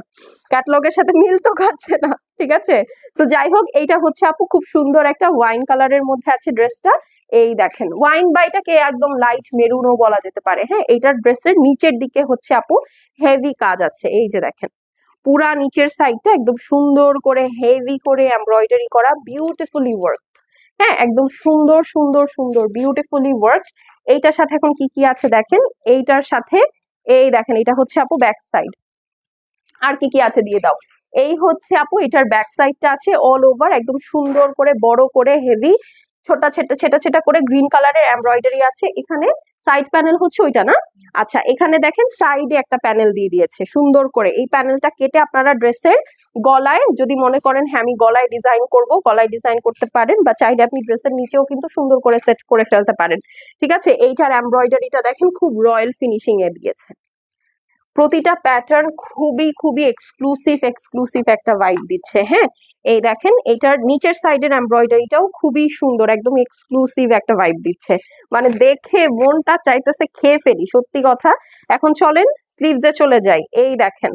ক্যাটলগের সাথে মিল তো খাচ্ছে না। ঠিক আছে, তো যাই হোক, এইটা হচ্ছে আপু খুব সুন্দর একটা ওয়াইন কালারের মধ্যে আছে ড্রেসটা। এই দেখেন, ওয়াইন বা এটাকে একদম লাইট মেরুনও বলা যেতে পারে। হ্যাঁ, এইটার ড্রেসের নিচের দিকে হচ্ছে আপু হেভি কাজ আছে। এই যে দেখেন, পুরা নিচের সাইডটা একদম সুন্দর করে হেভি করে এমব্রয়ডারি করা, বিউটিফুলি ওয়ার্ক। হ্যাঁ, একদম সুন্দর সুন্দর সুন্দর বিউটিফুলি ওয়ার্ক। এইটার সাথে এখন কি কি আছে দেখেন, এইটার সাথে এই দেখেন, এটা হচ্ছে আপু ব্যাক সাইড। আর কি কি আছে দিয়ে দাও। এই হচ্ছে আপু এটার ব্যাক সাইডটা আছে অল ওভার একদম সুন্দর করে বড় করে হেভি ছোটা ছেটা ছেটা ছেটা করে গ্রিন কালারের এমব্রয়ডারি আছে এখানে। সাইড প্যানেল হচ্ছে ওইটা না? আচ্ছা, এখানে দেখেন সাইডে একটা প্যানেল দিয়ে দিয়েছে সুন্দর করে। এই প্যানেলটা কেটে আপনারা ড্রেসের গলায় যদি মনে করেন হ্যাঁ আমি গলায় ডিজাইন করব, গলায় ডিজাইন করতে পারেন, বা চাইলে আপনি ড্রেসের নিচেও কিন্তু সুন্দর করে সেট করে ফেলতে পারেন। ঠিক আছে, এইটার এমব্রয়ডারিটা দেখেন খুব রয়্যাল ফিনিশিং এ দিয়েছে। প্রতিটা প্যাটার্ন খুবই খুবই এক্সক্লুসিভ এক্সক্লুসিভ একটা ভাইব দিচ্ছে। হ্যাঁ, এই দেখেন এটার নিচের সাইডের এমব্রয়ডারিটাও খুবই সুন্দর, একদম এক্সক্লুসিভ একটা ভাইব দিচ্ছে। মানে দেখে মনটা চাইতেছে খেয়ে ফেলি, সত্যি কথা। এখন চলেন স্লিভসে চলে যাই। এই দেখেন,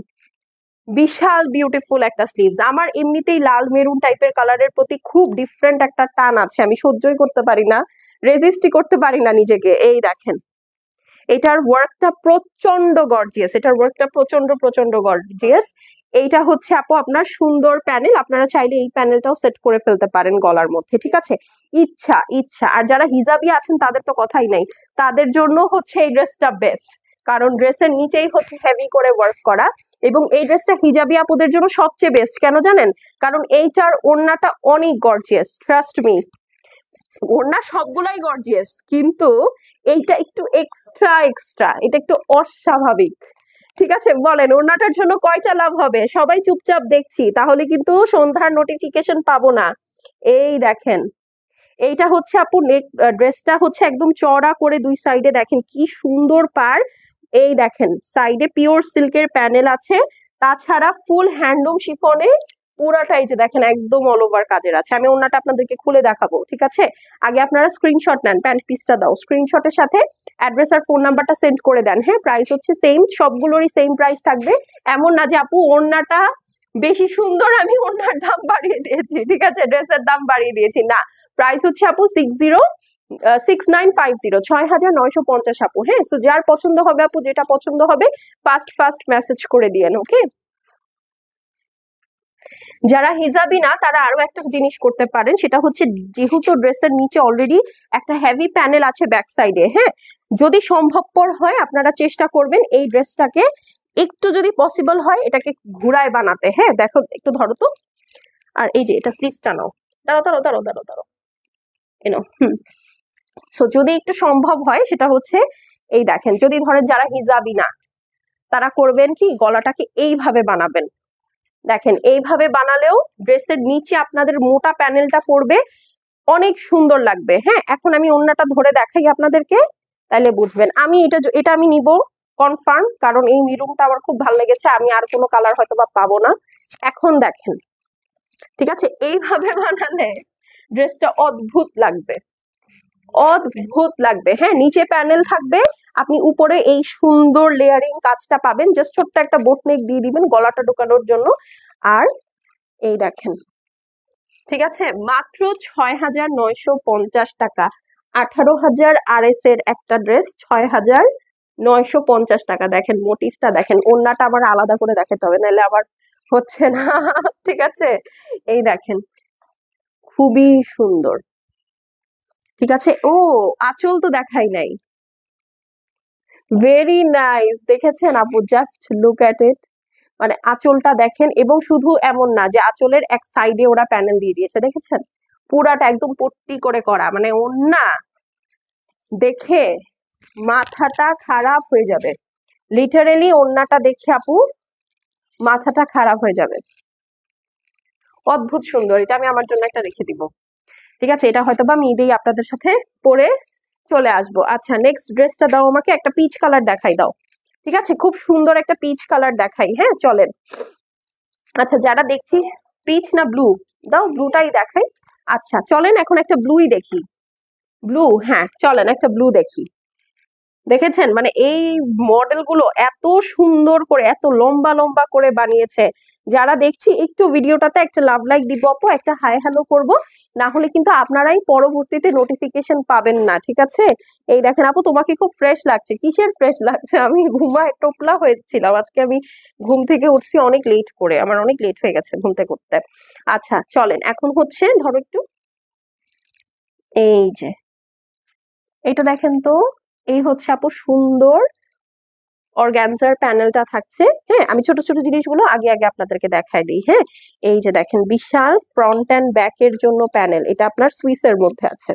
বিশাল বিউটিফুল একটা স্লিভস। আমার এমনিতেই লাল মেরুন টাইপের কালারের প্রতি খুব ডিফারেন্ট একটা টান আছে, আমি সহ্যই করতে পারি না, রেজিস্টই করতে পারি না নিজেকে। এই দেখেন, এটার ওয়ার্কটা প্রচন্ড গর্জিয়াস, এটার ওয়ার্কটা প্রচন্ড প্রচন্ড গর্জিয়াস। এইটা হচ্ছে আপু আপনার সুন্দর প্যানেল, আপনারা চাইলে এই প্যানেলটাও সেট করে ফেলতে পারেন গলার মধ্যে। ঠিক আছে, ইচ্ছা ইচ্ছা। আর যারা হিজাবি আছেন তাদের তো কথাই নাই, তাদের জন্য হচ্ছে এই ড্রেসটা বেস্ট। কারণ ড্রেসের নিচেই হচ্ছে হেভি করে ওয়ার্ক করা, এবং এই ড্রেসটা হিজাবি আপুদের জন্য সবচেয়ে বেস্ট। কেন জানেন? কারণ এইটার ওড়নাটা অনেক গর্জিয়াস, ট্রাস্ট মি। ওড়না সবগুলাই গর্জিয়াস, কিন্তু এইটা একটু এক্সট্রা এক্সট্রা, এটা একটু অস্বাভাবিক। ঠিক আছে, বলেন ওড়নাটার জন্য কয়টা লাভ হবে? সবাই চুপচাপ দেখছি, তাহলে কিন্তু সন্ধ্যার নোটিফিকেশন পাবো না। এই দেখেন, এইটা হচ্ছে আপু নেক, ড্রেসটা হচ্ছে একদম চড়া করে দুই সাইডে দেখেন কি সুন্দর পার। এই দেখেন সাইডে পিওর সিল্কের প্যানেল আছে, তাছাড়া ফুল হ্যান্ডলুম শিফনে পুরাটাই যে দেখেন একদম অল ওভার কাজের আছে। আমি ওনাটা আপনাদেরকে খুলে দেখাবো। ঠিক আছে, আগে আপনারা স্ক্রিনশট নেন, প্যান্ট পিসটা দাও, স্ক্রিনশটের সাথে অ্যাড্রেস আর ফোন নাম্বারটা সেন্ড করে দেন। হ্যাঁ, প্রাইস হচ্ছে সেম, সবগুলোরই সেম প্রাইস থাকবে। এমন না যে আপু ওড়নাটা বেশি সুন্দর আমি ওনার দাম বাড়িয়ে দিয়েছি, ঠিক আছে, ড্রেসের দাম বাড়িয়ে দিয়েছি না। প্রাইস হচ্ছে আপু 6950, 6950 আপু। হ্যাঁ, সো যার পছন্দ হবে আপু, যেটা পছন্দ হবে ফাস্ট ফাস্ট মেসেজ করে দিয়েন, ওকে। যারা হিজাবি না তারা আরো একটা জিনিস করতে পারেন, সেটা হচ্ছে যেহেতু ড্রেসের নিচে অলরেডি একটা হেভি প্যানেল আছে ব্যাক সাইডে, হ্যাঁ, যদি সম্ভবপর হয় আপনারা চেষ্টা করবেন এই ড্রেসটাকে একটু যদি পসিবল হয় এটাকে ঘুরায় বানাতে। হ্যাঁ, দেখো একটু ধরো তো, আর এই যে এটা স্লিভসটা নাও, দাঁড়াও দাঁড়াও দাঁড়াও দাঁড়াও দাঁড়াও, এনো। সো যদি একটু সম্ভব হয় সেটা হচ্ছে এই দেখেন, যদি ধরেন যারা হিজাবি না তারা করবেন কি গলাটাকে এইভাবে বানাবেন। দেখেন এইভাবে বানালেও ড্রেসের নিচে আপনাদের মোটা প্যানেলটা পড়বে, অনেক সুন্দর লাগবে। হ্যাঁ, এখন আমি ওড়নাটা ধরে দেখাই আপনাদেরকে, তাহলে বুঝবেন। আমি এটা আমি নিব কনফার্ম, কারণ এই মেরুনটা আমার খুব ভালো লেগেছে, আমি আর কোনো কালার হয়তো বা পাবো না। এখন দেখেন, ঠিক আছে, এইভাবে বানালে ড্রেসটা অদ্ভুত লাগবে, অদ্ভুত লাগবে। হ্যাঁ, নিচে প্যানেল থাকবে, আপনি উপরে এই সুন্দর লেয়ারিং কাজটা পাবেন, জাস্ট ছোট্ট একটা বোট নেক দিয়ে দিবেন গলাটা ঢোকানোর জন্য। আর এই দেখেন, ঠিক আছে, মাত্র 6950 টাকা, 18,000 RS এর একটা ড্রেস 6950 টাকা। দেখেন মোটিভটা দেখেন, ওড়নাটা আবার আলাদা করে দেখাতে হবে, নাহলে আবার হচ্ছে না। ঠিক আছে, এই দেখেন খুবই সুন্দর, ঠিক আছে। ও, আঁচল তো দেখাই নাই, ভেরি নাইস, দেখেছেন আপু, জাস্ট লুক এট ইট। মানে আঁচলটা দেখেন, এবং শুধু এমন না যে আঁচলের এক সাইডে ওরা প্যানেল দিয়ে দিয়েছে, দেখেছেন পুরাটা একদম পট্টি করে করা, মানে ওড়না দেখে মাথাটা খারাপ হয়ে যাবে, লিটারেলি ওড়নাটা দেখে আপু মাথাটা খারাপ হয়ে যাবে, অদ্ভুত সুন্দর। এটা আমি আমার জন্য একটা রেখে দিব, ঠিক আছে, এটা হয়তো বা আমি ঈদেই আপনাদের সাথে পরে চলে আসবো। আচ্ছা, নেক্সট ড্রেসটা দাও আমাকে, একটা পিচ কালার দেখাই দাও, ঠিক আছে, খুব সুন্দর একটা পিচ কালার দেখাই। হ্যাঁ, চলেন। আচ্ছা, যারা দেখছি পিচ না ব্লু, দাও ব্লুটাই দেখাই। আচ্ছা চলেন এখন একটা ব্লুই দেখি, ব্লু, হ্যাঁ চলেন একটা ব্লু দেখি। দেখেছেন মানে এই মডেল গুলো এত সুন্দর করে, এত লম্বা লম্বা করে বানিয়েছে। যারা দেখছি একটু ভিডিওটাতে একটা লাভ লাইক দিব আপু, একটা হাই হ্যালো করব, না হলে কিন্তু আপনারাই পরবর্তীতে নোটিফিকেশন পাবেন না, ঠিক আছে। এই দেখেন আপু, তোমাকে খুব ফ্রেশ লাগছে। কিসের ফ্রেশ লাগছে? আমি ঘুমায় টোপলা হয়েছিলাম আজকে, আমি ঘুম থেকে উঠছি অনেক লেট করে, আমার অনেক লেট হয়ে গেছে ঘুম থেকে উঠতে। আচ্ছা চলেন, এখন হচ্ছে ধরো একটু, এই যে এটা দেখেন তো, এই হচ্ছে আপু সুন্দর অর্গানজার প্যানেলটা থাকছে। হ্যাঁ, আমি ছোট ছোট জিনিসগুলো আগে আগে আপনাদেরকে দেখাই দিই। হ্যাঁ, এই যে দেখেন বিশাল ফ্রন্ট অ্যান্ড ব্যাক এর জন্য প্যানেল, এটা আপনার সুইসের মধ্যে আছে,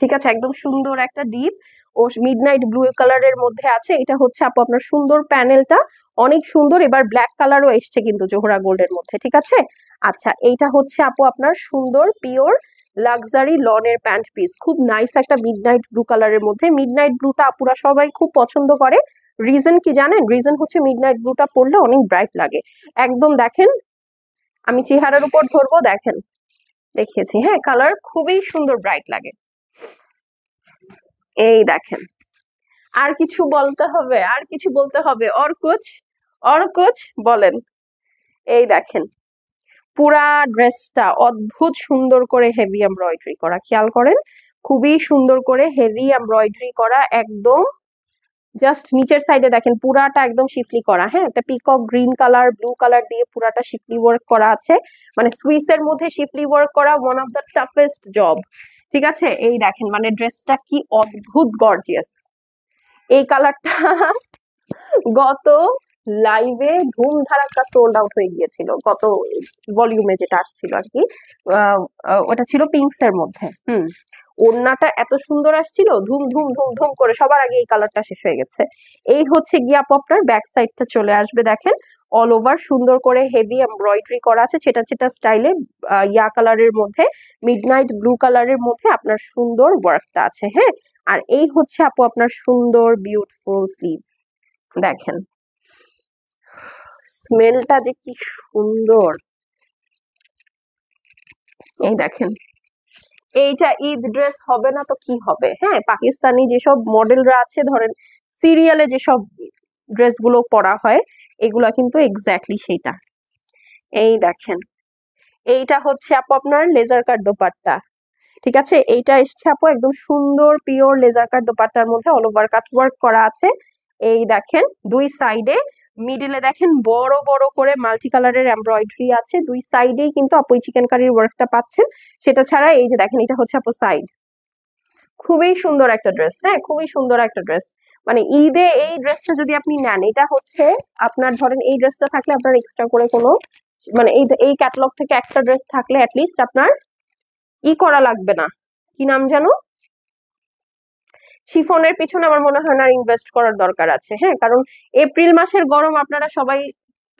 ঠিক আছে, একদম সুন্দর একটা ডিপ ও মিডনাইট ব্লু কালারের মধ্যে আছে। এটা হচ্ছে আপু আপনার সুন্দর প্যানেলটা, অনেক সুন্দর। এবার ব্ল্যাক কালারও এসছে কিন্তু জোহরা গোল্ডের মধ্যে, ঠিক আছে। আচ্ছা, এইটা হচ্ছে আপু আপনার সুন্দর পিওর লাক্সারি লনের প্যান্ট পিস, খুব নাইস একটা মিডনাইট ব্লু কালারের মধ্যে। মিডনাইট ব্লুটা আপুরা সবাই খুব পছন্দ করে, রিজন কি জানেন? রিজন হচ্ছে মিডনাইট ব্লুটা পরলে অনেক ব্রাইট লাগে, একদম দেখেন, আমি চেহারার উপর ধরবো, দেখেন দেখিয়েছি, হ্যাঁ কালার খুবই সুন্দর ব্রাইট লাগে। এই দেখেন, আর কিছু বলতে হবে? আর কিছু বলতে হবে? और कुछ, और कुछ বলেন। এই দেখেন পুরা ড্রেসটা অদ্ভুত সুন্দর করে হেভি এমব্রয়ডারি করা, খেয়াল করেন, খুবই সুন্দর করে হেভি এমব্রয়ডারি করা, একদম জাস্ট নিচের সাইডে দেখেন পুরাটা একদম শিফলি করা। হ্যাঁ, একটা peacock green colour blue colour দিয়ে পুরাটা শিফলি ওয়ার্ক করা আছে, মানে সুইসের মধ্যে শিফলি ওয়ার্ক করা one of the toughest job, ঠিক আছে। এই দেখেন মানে ড্রেসটা কি অদ্ভুত গর্জিয়াস। এই কালারটা গত লাইভে ধুম ধারাক্কা সোল্ড আউট হয়ে গিয়েছিল, গত ভলিউমে যেটা আসছিল আর কি, ওটা ছিল পিঙ্কস এর মধ্যে। ওড়নাটা এত সুন্দর আসছিল, ধুম ধুম ধুম ধুম করে সবার আগে এই কালারটা শেষ হয়ে গেছে। এই হচ্ছে গিয়া আপনার ব্যাক সাইডটা চলে আসবে, দেখেন অল ওভার সুন্দর করে হেভি এমব্রয়ডারি করা আছে, ছেটা ছেটা স্টাইলে ইয়া কালারের মধ্যে, মিডনাইট ব্লু কালারের মধ্যে আপনার সুন্দর ওয়ার্কটা আছে। হ্যাঁ, আর এই হচ্ছে আপু আপনার সুন্দর বিউটিফুল স্লিভস, দেখেন স্মেলটা যে কি সুন্দর। এই দেখেন, এইটা ঈদ ড্রেস হবে না তো কি হবে? হ্যাঁ, পাকিস্তানি যেসব মডেলরা আছে, ধরেন সিরিয়ালে যেসব ড্রেসগুলো পরা হয়, এগুলা কিন্তু এক্স্যাক্টলি সেইটা। এই দেখেন, এইটা হচ্ছে আপু আপনার লেজার কাট দোপাট্টা, ঠিক আছে। এইটা এসছে আপু একদম সুন্দর পিওর লেজার কাট দোপাট্টার মধ্যে অল ওভার কাট ওয়ার্ক করা আছে। এই দেখেন দুই সাইডে, মিডিলে দেখেন বড় বড় করে মাল্টি কালারের এমব্রয়ডারি আছে, দুই সাইডেই কিন্তু আপু চিকেন কারির ওয়ার্কটা পাচ্ছেন। সেটা ছাড়া এই যে দেখেন এটা হচ্ছে আপু সাইড, খুবই সুন্দর একটা ড্রেস, হ্যাঁ খুবই সুন্দর একটা ড্রেস। মানে ঈদে এই ড্রেসটা যদি আপনি নেন, এটা হচ্ছে আপনার ধরেন এই ড্রেসটা থাকলে আপনার এক্সট্রা করে কোনো মানে এই ক্যাটালগ থেকে একটা ড্রেস থাকলে অ্যাটলিস্ট আপনার করা লাগবে না, কি নাম জানো, শিফনের পিছনে আমার মনে হয় না ইনভেস্ট করার দরকার আছে। হ্যাঁ, কারণ এপ্রিল মাসের গরম আপনারা সবাই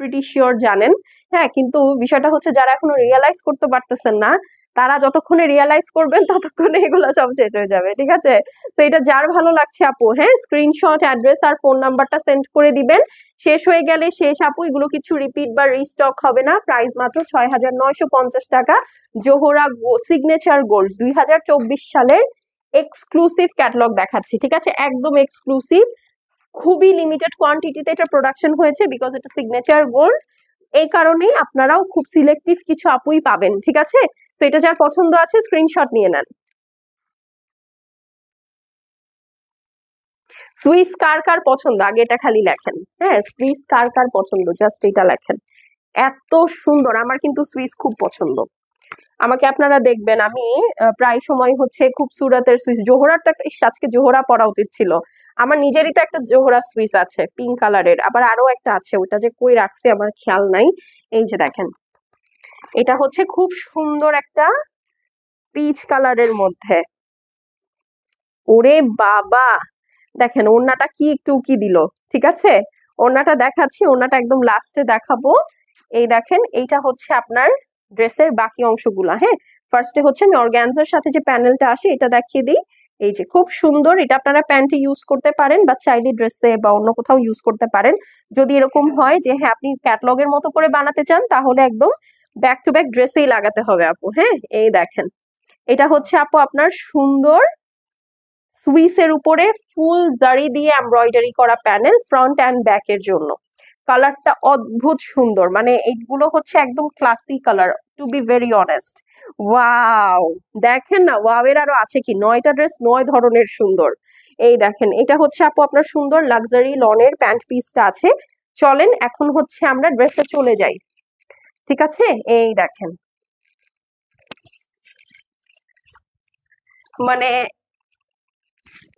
প্রিটি শিওর জানেন। হ্যাঁ, কিন্তু বিষয়টা হচ্ছে যারা এখনো রিয়েলাইজ করতে পারতেছেন না, তারা যতক্ষণে রিয়েলাইজ করবেন ততক্ষণে এগুলো সব শেষ হয়ে যাবে, ঠিক আছে। তো এটা যার ভালো লাগছে আপু, হ্যাঁ স্ক্রিনশট, অ্যাড্রেস আর ফোন নাম্বারটা সেন্ড করে দিবেন। শেষ হয়ে গেলে শেষ আপু, এগুলো কিছু রিপিট বা রিস্টক হবে না। প্রাইস মাত্র 6,950 টাকা। জোহরা সিগনেচার গোল্ড 2024 সালের এক্সক্লুসিভ ক্যাটালগ দেখাচ্ছি, ঠিক আছে, একদম এক্সক্লুসিভ, খুবই লিমিটেড কোয়ান্টিটিতে এটা প্রোডাকশন হয়েছে, বিকজ এটা সিগনেচার গোল্ড। এই কারণেই আপনারাও খুব সিলেক্টিভ কিছু আপুই পাবেন, ঠিক আছে। তো এটা যার পছন্দ আছে স্ক্রিনশট নিয়ে নেন। সুইস কার কার পছন্দ আগে এটা খালি লেখেন, হ্যাঁ সুইস কার কার পছন্দ জাস্ট এটা লেখেন। এত সুন্দর, আমার কিন্তু সুইস খুব পছন্দ। আমাকে আপনারা দেখবেন আমি প্রায় সময় হচ্ছে খুব সুরাতের সুইস, জোহরাটা আজকে জোহরা পরা উচিত ছিল। আমার নিজেরই তো একটা জোহরা সুইস আছে পিঙ্ক কালারের, আবার আরো একটা আছে, ওটা যে কই রাখছে আমার খেয়াল নাই। এই যে দেখেন, এটা হচ্ছে খুব সুন্দর একটা পিচ কালারের মধ্যে। ওরে বাবা, দেখেন ওড়নাটা কি একটু কি দিল, ঠিক আছে। ওড়নাটা দেখাচ্ছি, ওড়নাটা একদম লাস্টে দেখাবো। এই দেখেন, এইটা হচ্ছে আপনার ড্রেসের বাকি অংশগুলা। হ্যাঁ, ফার্স্টে হচ্ছে আমি অর্গানজার সাথে যে প্যানেলটা আসে এটা দেখিয়ে দিই। এই যে খুব সুন্দর, এটা আপনারা প্যান্টে ইউজ করতে পারেন বা চাইলে ড্রেসে বা অন্য কোথাও ইউজ করতে পারেন। যদি এরকম হয় যে হ্যাঁ আপনি ক্যাটলগের মতো করে বানাতে চান, তাহলে একদম ব্যাক টু ব্যাক ড্রেসেই লাগাতে হবে আপু। হ্যাঁ, এই দেখেন, এটা হচ্ছে আপু আপনার সুন্দর সুইসের উপরে ফুল জারি দিয়ে এমব্রয়ডারি করা প্যানেল ফ্রন্ট অ্যান্ড ব্যাক এর জন্য। কালারটা অদ্ভুত সুন্দর, মানে এইগুলো হচ্ছে একদম classy colour, to be very honest. Wow, দেখেন না, ওয়াও এর আরো আছে কি, 9টা ড্রেস 9 ধরনের সুন্দর। এই দেখেন, এটা হচ্ছে আপু আপনার সুন্দর লাক্সারি লনের প্যান্ট পিসটা আছে। চলেন এখন হচ্ছে আমরা ড্রেসে চলে যাই, ঠিক আছে। এই দেখেন, মানে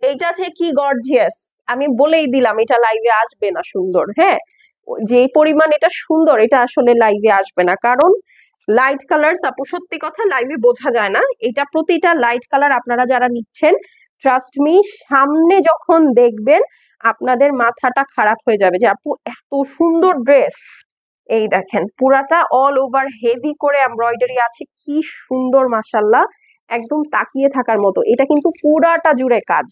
এইটা যে কি গর্জিয়াস, আমি বলেই দিলাম এটা লাইভে আসবে না সুন্দর। হ্যাঁ, যে পরিমাণ এটা সুন্দর, এটা আসলে লাইভে আসবে না, কারণ লাইট কালার আপু সত্যি কথা লাইভে বোঝা যায় না। এটা প্রতিটা লাইট কালার আপনারা যারা নিচ্ছেন, ট্রাস্ট মি, সামনে যখন দেখবেন আপনাদের মাথাটা খারাপ হয়ে যাবে যে আপু এত সুন্দর ড্রেস। এই দেখেন পুরাটা অল ওভার হেভি করে এমব্রয়ডারি আছে, কি সুন্দর মাশাল্লাহ, একদম তাকিয়ে থাকার মতো। এটা কিন্তু পুরাটা জুড়ে কাজ,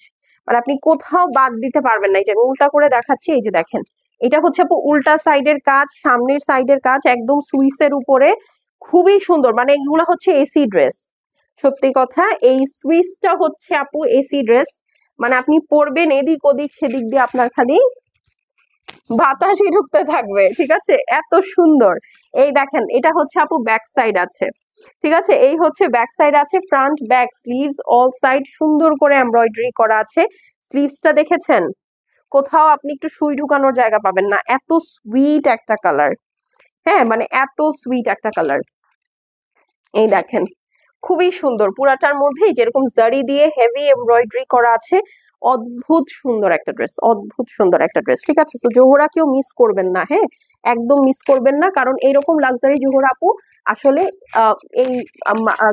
মানে আপনি কোথাও বাদ দিতে পারবেন না। এই যে আমি উল্টা করে দেখাচ্ছি, এই যে দেখেন, এটা হচ্ছে আপু উল্টা সাইডের কাজ, সামনের সাইডের কাজ একদম সুইসের উপরে, খুবই সুন্দর। মানে এগুলো হচ্ছে এসি ড্রেস, সত্যি কথা এই সুইসটা হচ্ছে আপু এসি ড্রেস। মানে আপনি পরবেন এদিক ওদিক সেদিক দিয়ে আপনার খালি বাতাসই ঢুকতে থাকবে, ঠিক আছে, এত সুন্দর। এই দেখেন, এটা হচ্ছে আপু ব্যাক সাইড আছে, ঠিক আছে, এই হচ্ছে ব্যাক সাইড আছে, front back sleeves all side সুন্দর করে এমব্রয়ডারি করা আছে। স্লিভসটা দেখেছেন, কোথাও আপনি একটু সুই ঢুকানোর জায়গা পাবেন না, এত সুইট একটা কালার। হ্যাঁ, মানে এত সুইট একটা কালার। এই দেখেন, খুবই সুন্দর, পুরাটার মধ্যেই যেরকম জারি দিয়ে হেভি এমব্রয়ডারি করা আছে। অদ্ভুত সুন্দর একটা ড্রেস, অদ্ভুত সুন্দর একটা ড্রেস, ঠিক আছে। তো জোহরা কেউ মিস করবেন না, হ্যাঁ একদম মিস করবেন না, কারণ এইরকম লাক্সারি জোহরা আপু আসলে এই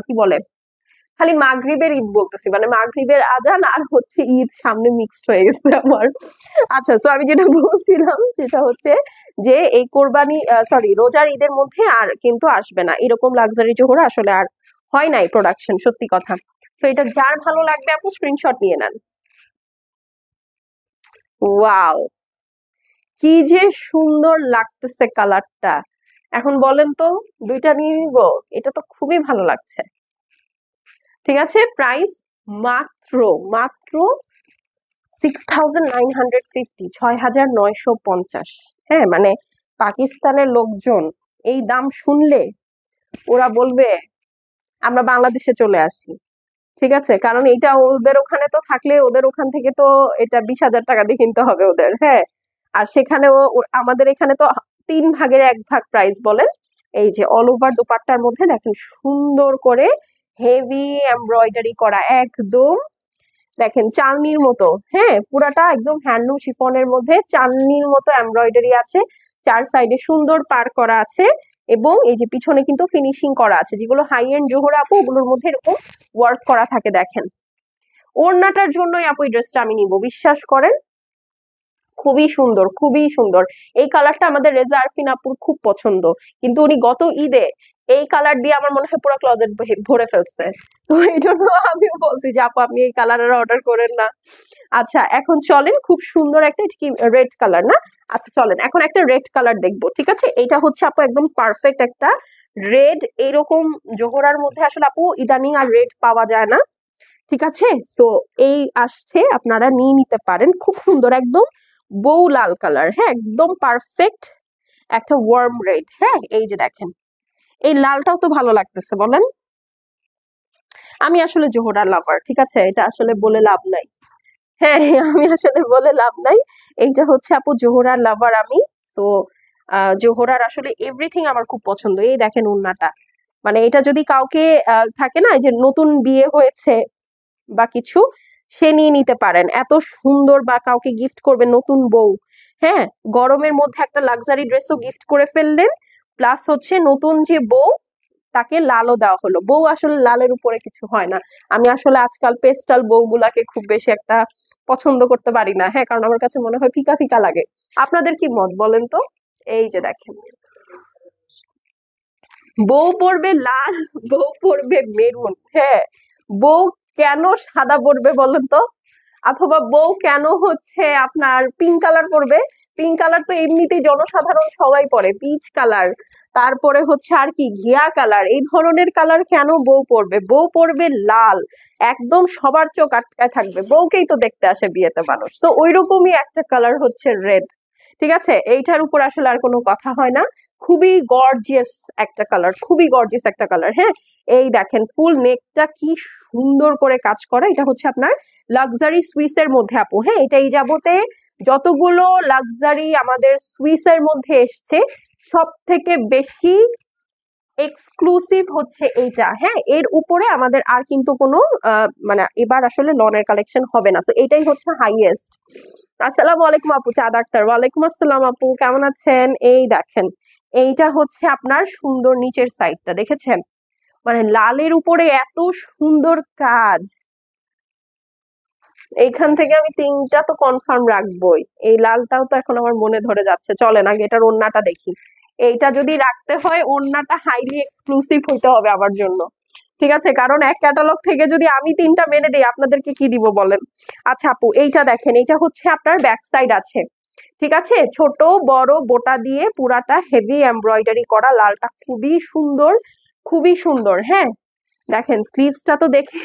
কি বলে, খালি মাগরিবের ঈদ বলতেছি, মানে মাগরিবের আজান আর হচ্ছে ঈদ সামনে মিক্সড হয়ে গেছে আমার। আচ্ছা, সো আমি যেটা বলছিলাম সেটা হচ্ছে যে এই কোরবানি সরি রোজার ঈদের মধ্যে আর কিন্তু আসবে না এরকম লাক্সারি জোহরা, আসলে আর হয় নাই প্রোডাকশন, সত্যি কথা। তো এটা যার ভালো লাগবে আপু স্ক্রিনশট নিয়ে নেন। ওয়াও, কি যে সুন্দর লাগতেছে কালারটা। এখন বলেন তো দুইটা নিয়ে নিব, এটা তো খুবই ভালো লাগছে, ঠিক আছে। প্রাইস মাত্র মাত্র 6,950, 6,950। হ্যাঁ, মানে পাকিস্তানের লোকজন এই দাম শুনলে ওরা বলবে আমরা বাংলাদেশে চলে আসি। ঠিক আছে, কারণ এটা ওদের ওখানে তো থাকলে ওদের ওখান থেকে তো এটা 20,000 টাকা দিয়ে কিনতে হবে ওদের। হ্যাঁ, আর সেখানেও আমাদের এখানে তো 3/1 প্রাইস বলেন। এই যে অল ওভার দোপাট্টার মধ্যে দেখেন সুন্দর করে হেভি এমব্রয়ডারি করা, একদম দেখেন চালনির মতো। হ্যাঁ, পুরাটা একদম হ্যান্ডলুম শিফনের মধ্যে চালনির মতো এমব্রয়ডারি আছে, চার সাইডে সুন্দর পার করা আছে, এবং এই যে পিছনে কিন্তু ফিনিশিং করা আছে, যেগুলো হাই এন্ড জোহরা আপু ওগুলোর মধ্যে এরকম ওয়ার্ক করা থাকে। দেখেন ওড়নাটার জন্যই আপু এই ড্রেসটা আমি নিব, বিশ্বাস করেন। খুবই সুন্দর, খুবই সুন্দর। এই কালারটা আমাদের রেজা আরফিন আপুর খুব পছন্দ, কিন্তু উনি গত ঈদে এই কালার দিয়ে আমার মনে হয় পুরো ক্লোজেট ভরে ফেলছে। তো এই জন্য আমিও বলছি যে আপু আপনি এই কালারের অর্ডার করেন না। আচ্ছা, এখন চলেন খুব সুন্দর একটা, এটা কি রেড কালার না? আচ্ছা চলেন এখন একটা রেড কালার দেখবো। ঠিক আছে, এটা হচ্ছে আপু একদম পারফেক্ট একটা রেড। এইরকম জোহরার মধ্যে আসলে আপু ইদানিং আর রেড পাওয়া যায় না। ঠিক আছে, সো এই আসছে, আপনারা নিয়ে নিতে পারেন। খুব সুন্দর, একদম বউ লাল কালার। হ্যাঁ, একদম পারফেক্ট একটা ওয়ার্ম রেড। হ্যাঁ, এই যে দেখেন এই লালটাও তো ভালো লাগতেছে বলেন। আমি আসলে জোহরা লাভার, ঠিক আছে, এটা আসলে বলে লাভ নাই। হ্যাঁ, আমি আসলে বলে লাভ নাই। এইটা হচ্ছে আপু জোহরার লাভার আমি। তো জোহরার আসলে এভরিথিং আমার খুব পছন্দ। এই দেখেন ওড়নাটা, মানে এটা যদি কাউকে থাকে না এই যে নতুন বিয়ে হয়েছে বা কিছু, সে নিয়ে নিতে পারেন, এত সুন্দর। বা কাউকে গিফট করবেন নতুন বউ। হ্যাঁ, গরমের মধ্যে একটা লাক্সারি ড্রেসও গিফট করে ফেললেন, প্লাস হচ্ছে নতুন যে বউ তাকে লালও দেওয়া হলো। বউ আসলে লালের উপরে কিছু হয় না। আমি আসলে আজকাল পেস্টাল বউগুলাকে খুব বেশি একটা পছন্দ করতে পারি না। হ্যাঁ, কারণ আমার কাছে মনে হয় ফিকা ফিকা লাগে। আপনাদের কি মত বলেন তো? এই যে দেখেন বউ পরবে লাল, বউ পরবে মেরুন। হ্যাঁ, বউ কেন সাদা পরবে বলেন তো? অথবা বউ কেন হচ্ছে আপনার পিঙ্ক কালার পরবে? পিঙ্ক কালার তো এমনিতেই জনসাধারণ সবাই পরে, পিচ কালার, তারপরে হচ্ছে আর কি ঘিয়া কালার, এই ধরনের কালার কেন বউ পরবে? বউ পরবে লাল, একদম সবার চোখ আটকায় থাকবে, বউকেই তো দেখতে আসে বিয়েতে মানুষ, তো ওইরকমই একটা কালার হচ্ছে রেড। ঠিক আছে, এইটার উপর আসলে আর কোনো কথা হয় না। খুবই গর্জিয়াস একটা কালার, খুবই গর্জিয়াস একটা কালার। হ্যাঁ, এই দেখেন ফুল নেকটা কি সুন্দর করে কাজ করা। এটা হচ্ছে আপনার লাক্সারি সুইসের মধ্যে আপু। হ্যাঁ, এটা এই যাবতে যতগুলো লাক্সারি আমাদের সুইসের মধ্যে এসছে সব থেকে বেশি এক্সক্লুসিভ হচ্ছে এইটা। হ্যাঁ, এর উপরে আমাদের আর কিন্তু কোনো মানে এবার আসলে লনের কালেকশন হবে না, তো এটাই হচ্ছে হাইয়েস্ট। আসসালামু আলাইকুম আপু, চাঁদ আক্তার। ওয়ালাইকুম আসসালাম আপু, কেমন আছেন? এই দেখেন এইটা হচ্ছে আপনার সুন্দর নিচের সাইডটা, দেখেছেন? মানে লালের উপরে এত সুন্দর কাজ। এইখান থেকে আমি 3টা তো কনফার্ম রাখবোই। এই লালটাও তো এখন আমার মনে ধরে যাচ্ছে, চলেন আগে এটার ওড়নাটা দেখি। এইটা যদি রাখতে হয় ওড়নাটা হাইলি এক্সক্লুসিভ হইতে হবে আমার জন্য। ঠিক আছে, কারণ এক ক্যাটালগ থেকে যদি আমি 3টা মেনে দিই আপনাদেরকে কি দিব বলেন? আচ্ছা আপু, এইটা দেখেন, এইটা হচ্ছে আপনার ব্যাক সাইড আছে। ঠিক আছে, ছোট বড় বোটা দিয়ে পুরাটা হেভি এমব্রয়ডারি করা, লালটা খুবই সুন্দর, খুবই সুন্দর। হ্যাঁ, দেখেন স্লিভসটা তো দেখে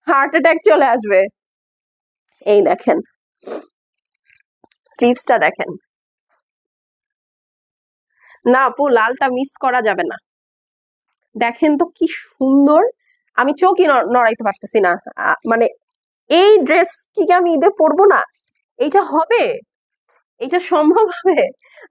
হার্ট অ্যাটাক চলে আসবে। এই দেখেন স্লিভসটা দেখেন। না আপু, লালটা মিস করা যাবে না। দেখেন তো কি সুন্দর, আমি চোখই নড়াইতে পারতেছি না। মানে এই ড্রেস কি আমি ঈদে পরবো না? এইটা হবে? এটা সম্ভব হবে?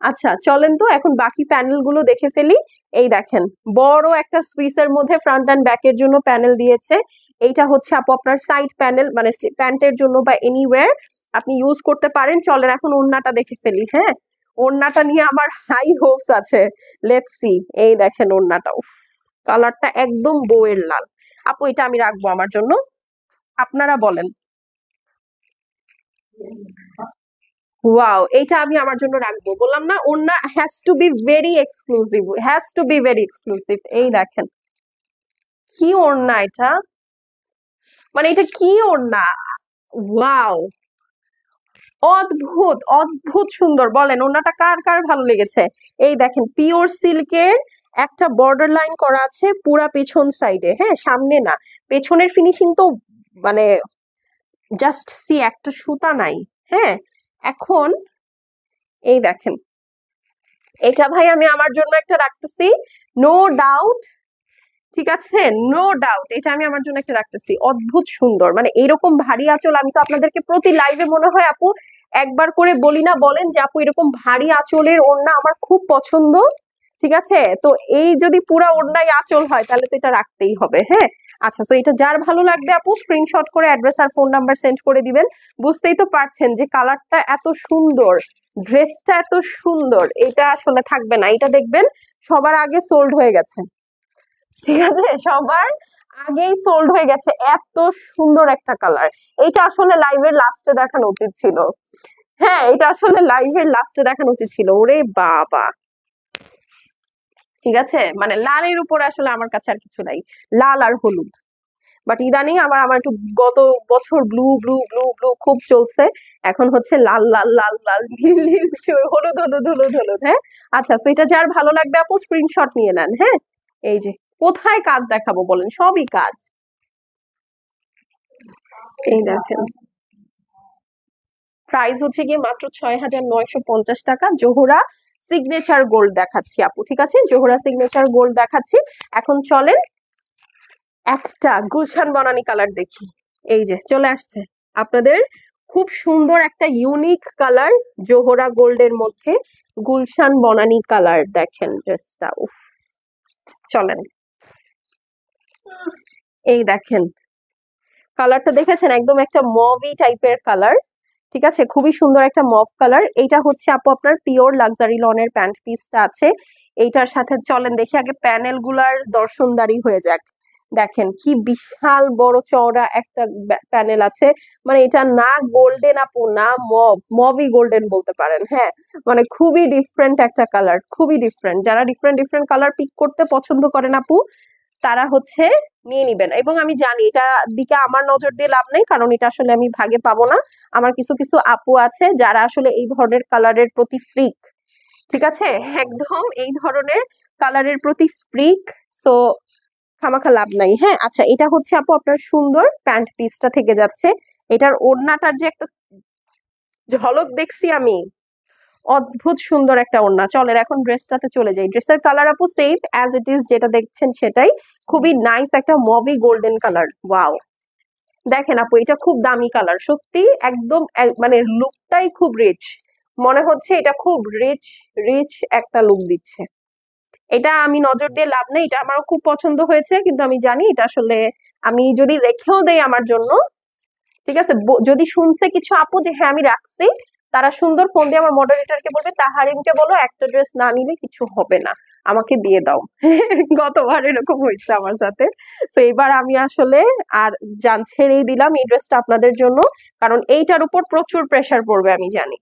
আচ্ছা চলেন তো এখন বাকি প্যানেল গুলো দেখে ফেলি। এই দেখেন বড় একটা সুইসের মধ্যে ফ্রন্ট অ্যান্ড ব্যাক এর জন্য প্যানেল দিয়েছে। এইটা হচ্ছে আপু আপনার সাইড প্যানেল, মানে প্যান্টের জন্য বা এনিওয়্যার আপনি ইউজ করতে পারেন। চলেন এখন ওড়নাটা দেখে ফেলি। হ্যাঁ, ওড়নাটা নিয়ে আমার হাই হোপস আছে, লেটস সি। এই দেখেন ওড়নাটা, উফ, কালারটা একদম বউয়ের লাল। আপু এটা আমি রাখবো আমার জন্য, আপনারা বলেন। ওয়াও, এটা আমি আমার জন্য রাখবো, বললাম না ওড়না has to be very exclusive, has to be very exclusive. এই দেখেন কি ওড়না এটা, মানে এটা কি ওড়না! ওয়াও, অদ্ভুত অদ্ভুত সুন্দর। বলেন ওড়নাটা কার কার ভালো লেগেছে? এই দেখেন পিওর সিল্কের একটা বর্ডার লাইন করা আছে পুরা পেছন সাইডে। হ্যাঁ, সামনে না, পেছনের ফিনিশিং তো মানে জাস্ট সি, একটা সুতা নাই। হ্যাঁ, এখন এই দেখেন, এটা ভাই আমি আমার জন্য একটা রাখতেছি, নো ডাউট। ঠিক আছে, নো ডাউট এটা আমি আমার জন্য একটা রাখতেছি। অদ্ভুত সুন্দর, মানে এরকম ভারী আঁচল আমি তো আপনাদেরকে প্রতি লাইভে মনে হয় আপু একবার করে বলি না, বলেন যে আপু এরকম ভারী আঁচলের ওড়না আমার খুব পছন্দ। ঠিক আছে, তো এই যদি পুরা ওড়নায় আঁচল হয় তাহলে তো এটা রাখতেই হবে। হ্যাঁ, আচ্ছা, তো এটা যার ভালো লাগবে আপু স্ক্রিনশট করে অ্যাড্রেস আর ফোন নাম্বার সেন্ড করে দিবেন। বুঝতেই তো পারছেন যে কালারটা এত সুন্দর, ড্রেসটা এত সুন্দর, এটা আসলে থাকবে না। এটা দেখবেন সবার আগে সোল্ড হয়ে গেছে। ঠিক আছে, সবার আগেই সোল্ড হয়ে গেছে, এত সুন্দর একটা কালার। এটা আসলে লাইভের লাস্টে দেখানো উচিত ছিল। হ্যাঁ, এটা আসলে লাইভের লাস্টে দেখানো উচিত ছিল। ওরে বাবা, ঠিক আছে, মানে লালের উপরে আসলে আমার কাছে আর কিছু নাই, লাল আর হলুদ। বাট ইদানিং আমার আমার একটু, গত বছর ব্লু ব্লু ব্লু ব্লু খুব চলছে, এখন হচ্ছে লাল লাল লাল লাল নীল নীল হলুদ হলুদ হলুদ হলুদ। হ্যাঁ, আচ্ছা, তো এটা যার ভালো লাগবে আপু স্ক্রিনশট নিয়ে নেন। হ্যাঁ, এই যে কোথায় কাজ দেখাবো বলেন, সবই কাজ। এই দেখেন, প্রাইস হচ্ছে গিয়ে মাত্র 6,950 টাকা। জোহরা সিগনেচার গোল্ড দেখাচ্ছি আপু, ঠিক আছে, জোহরা সিগনেচার গোল্ড দেখাচ্ছি। এখন চলেন একটা গুলশান বনানী কালার দেখি। এই যে চলে আসছে আপনাদের খুব সুন্দর একটা ইউনিক কালার, জোহরা গোল্ডের মধ্যে গুলশান বনানী কালার। দেখেন ড্রেসটা, উফ, চলেন। এই দেখেন কালারটা দেখেছেন, একদম একটা মভি টাইপের কালার। ঠিক আছে, খুবই সুন্দর একটা মভ কালার। এইটা হচ্ছে আপু আপনার পিওর লাক্সারি লনের প্যান্ট পিসটা আছে এইটার সাথে। চলেন দেখি আগে প্যানেল গুলার দর্শনদারি হয়ে যাক। দেখেন কি বিশাল বড় চওড়া একটা প্যানেল আছে, মানে এটা না গোল্ডেন আপু, না মভ, মভি গোল্ডেন বলতে পারেন। হ্যাঁ, মানে খুবই ডিফারেন্ট একটা কালার, খুবই ডিফারেন্ট। যারা ডিফারেন্ট ডিফারেন্ট কালার পিক করতে পছন্দ করেন আপু, তারা হচ্ছে নিয়ে নিবেন। এবং আমি জানি এটা দিকে আমার নজর দিয়ে লাভ নেই, কারণ এটা আসলে আমি ভাগে পাবো না। আমার কিছু কিছু আপু আছে যারা আসলে এই ধরনের কালারের প্রতি ফ্রিক। ঠিক আছে, একদম এই ধরনের কালারের প্রতি ফ্রিক। সো খামাখা লাভ নাই। হ্যাঁ, আচ্ছা, এটা হচ্ছে আপু আপনার সুন্দর প্যান্ট পিসটা থেকে যাচ্ছে। এটার ওড়নাটার যে একটা ঝলক দেখছি আমি, অদ্ভুত সুন্দর একটা ওড়না। চলেন এখন ড্রেসটাতে চলে যাই। ড্রেসের কালার আপু সেম অ্যাজ ইট ইজ, যেটা দেখছেন সেটাই, খুবই নাইস একটা মভি গোল্ডেন কালার। ওয়াও, দেখেন আপু এটা খুব দামি কালার সত্যি, একদম মানে লুকটাই খুব রিচ, মনে হচ্ছে এটা খুব রিচ রিচ একটা লুক দিচ্ছে। এটা আমি নজর দিয়ে লাভ নেই, এটা আমার খুব পছন্দ হয়েছে, কিন্তু আমি জানি এটা আসলে আমি যদি রেখেও দেই আমার জন্য, ঠিক আছে, যদি শুনছে কিছু আপু যে হ্যাঁ আমি রাখছি, তারা সুন্দর ফোন দিয়ে আমার মডারেটরকে বলবে তাহারিমকে বলো একটা ড্রেস না নিলে কিছু হবে না, আমাকে দিয়ে দাও। গতবার এরকম হয়েছে আমার সাথে। তো এবার আমি আসলে আর জান ছেড়েই দিলাম এই ড্রেসটা আপনাদের জন্য, কারণ এইটার উপর প্রচুর প্রেসার পড়বে আমি জানি।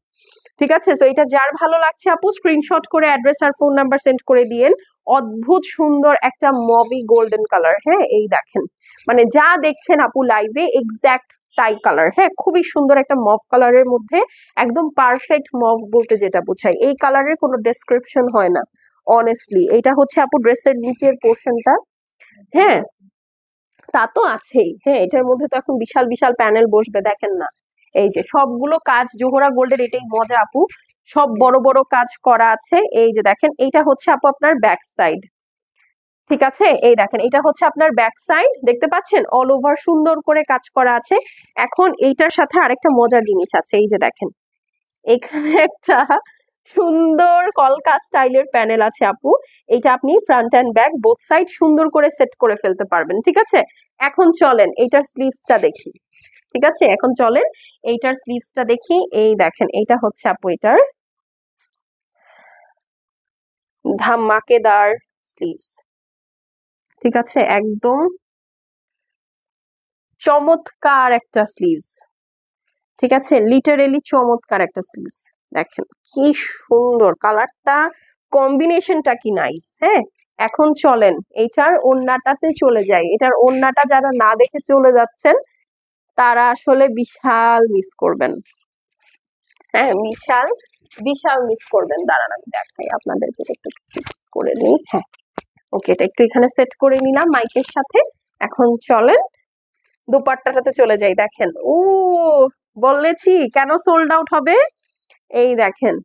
ঠিক আছে, তো এটা যার ভালো লাগছে আপু স্ক্রিনশট করে অ্যাড্রেস আর ফোন নাম্বার সেন্ড করে দিয়েন। অদ্ভুত সুন্দর একটা মবি গোল্ডেন কালার। হ্যাঁ, এই দেখেন, মানে যা দেখছেন আপু লাইভে এক্সাক্ট টাই কালার। হ্যাঁ, খুবই সুন্দর একটা মভ কালারের মধ্যে, একদম পারফেক্ট মভ বলতে যেটা বোঝায়, এই কালারের কোনো ডেসক্রিপশন হয় না অনেস্টলি। এটা হচ্ছে আপু ড্রেসের নিচের পোর্শনটা। হ্যাঁ, তা তো আছেই। হ্যাঁ, এটার মধ্যে তো এখন বিশাল বিশাল প্যানেল বসবে, দেখেন না, এই যে সবগুলো কাজ জোহরা গোল্ডের, এটাই মজা আপু, সব বড় বড় কাজ করা আছে। এই যে দেখেন, এইটা হচ্ছে আপু আপনার ব্যাক সাইড। ঠিক আছে, এই দেখেন এটা হচ্ছে আপনার ব্যাক সাইড, দেখতে পাচ্ছেন অল ওভার সুন্দর করে কাজ করা আছে। এখন এইটার সাথে আরেকটা মজার জিনিস আছে, এই যে দেখেন এখানে একটা সুন্দর কলকা স্টাইলের প্যানেল আছে আপু। এটা আপনি front end back both side সুন্দর করে সেট করে ফেলতে পারবেন। ঠিক আছে, এখন চলেন এইটার স্লিভসটা দেখি। ঠিক আছে, এখন চলেন এইটার স্লিভসটা দেখি। এই দেখেন এইটা হচ্ছে আপু এটার ধামাকেদার স্লিভস। ঠিক আছে, একদম চমৎকার একটা স্লিভস। ঠিক আছে, লিটারেলি চমৎকার একটা স্লিভস। দেখেন কি সুন্দর কালারটা, কম্বিনেশনটা কি নাইস। হ্যাঁ, এখন চলেন এইটার ওড়নাটাতে চলে যাই। এটার ওড়নাটা যারা না দেখে চলে যাচ্ছেন তারা আসলে বিশাল মিস করবেন। হ্যাঁ, বিশাল বিশাল মিস করবেন। দাঁড়ান আমি দেখাই আপনাদেরকে, একটু করে নিই। হ্যাঁ, ওকে, এটা একটু এখানে সেট করে নিলাম মাইকের সাথে। এখন চলেন দোপাট্টাটাতে চলে যাই, দেখেন ও বলেছি কেন সোল্ড আউট হবে। এই দেখেন,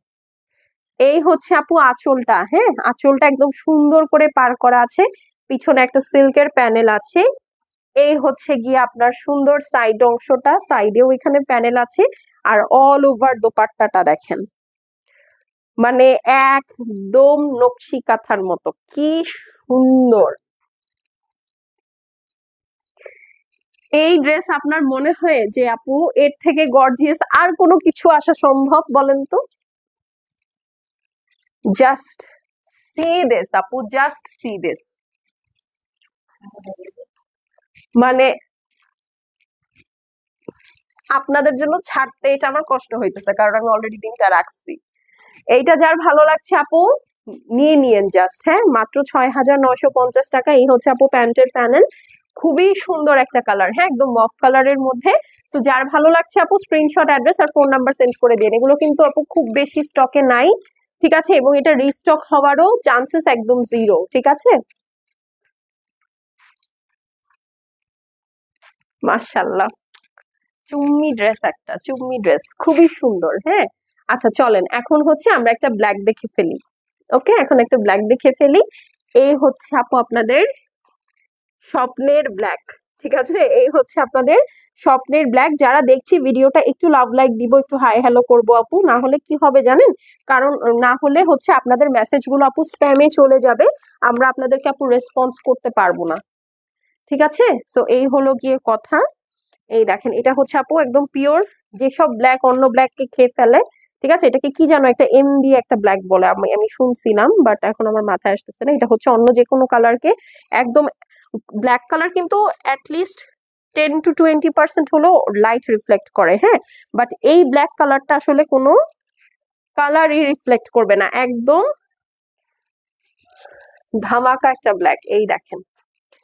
এই হচ্ছে আপু আঁচলটা, হ্যাঁ আঁচলটা একদম সুন্দর করে পার করা আছে, পিছনে একটা সিল্কের প্যানেল আছে। এই হচ্ছে গিয়ে আপনার সুন্দর সাইড অংশটা, সাইডেও এখানে প্যানেল আছে। আর অল ওভার দোপাট্টাটা দেখেন, মানে একদম নকশি কাঁথার মতো, কি সুন্দর। এই ড্রেস আপনার মনে হয় যে আপু এর থেকে গর্জিয়াস আর কোনো কিছু আসা সম্ভব বলেন তো? জাস্ট সি দিস আপু, জাস্ট সি দিস। মানে আপনাদের জন্য ছাড়তে এটা আমার কষ্ট হইতেছে, কারণ আমি অলরেডি 3টা রাখছি। এইটা যার ভালো লাগছে আপু নিয়ে নিয়েন জাস্ট, হ্যাঁ মাত্র 6,950 টাকা। এই হচ্ছে আপু প্যান্টের প্যানেল, খুবই সুন্দর একটা কালার, হ্যাঁ একদম মফ কালারের মধ্যে। তো যার ভালো লাগছে আপু স্ক্রিনশট, অ্যাড্রেস আর ফোন নাম্বার সেন্ড করে দিন। এগুলো কিন্তু আপু খুব বেশি স্টকে নাই, ঠিক আছে, এবং এটা রিস্টক হওয়ারও চান্সেস একদম জিরো, ঠিক আছে। মাশাআল্লাহ, চুম্মি ড্রেস, একটা চুম্মি ড্রেস খুবই সুন্দর, হ্যাঁ। আচ্ছা চলেন এখন হচ্ছে আমরা একটা ব্ল্যাক দেখে ফেলি। ওকে, এখন একটা ব্ল্যাক দেখে ফেলি। এই হচ্ছে আপু আপনাদের স্বপ্নের ব্ল্যাক, ঠিক আছে, এই হচ্ছে আপনাদের স্বপ্নের ব্ল্যাক। যারা দেখছি ভিডিওটা একটু লাভ লাইক দিব, একটু হাই হ্যালো করবো আপু, না হলে কি হবে জানেন, কারণ না হলে হচ্ছে আপনাদের মেসেজ গুলো আপু স্প্যামে চলে যাবে, আমরা আপনাদেরকে আপু রেসপন্স করতে পারবো না, ঠিক আছে। সো এই হলো গিয়ে কথা। এই দেখেন এটা হচ্ছে আপু একদম পিওর, যেসব ব্ল্যাক অন্য ব্ল্যাক কে খেয়ে ফেলে, ঠিক আছে, এটাকে কি জানো একটা এম দিয়ে একটা ব্ল্যাক বলে, আমি আমি শুনছিলাম, বাট এখন আমার মাথায় আসতেছে না। এটা হচ্ছে অন্য যে কোনো কালারকে একদম, ব্ল্যাক কালার কিন্তু অ্যাটলিস্ট 10 to 20% হলো লাইট রিফ্লেক্ট করে, হ্যাঁ, বাট এই ব্ল্যাক কালারটা আসলে কোনো কালারই রিফ্লেক্ট করবে না, একদম ধামাকা একটা ব্ল্যাক। এই দেখেন,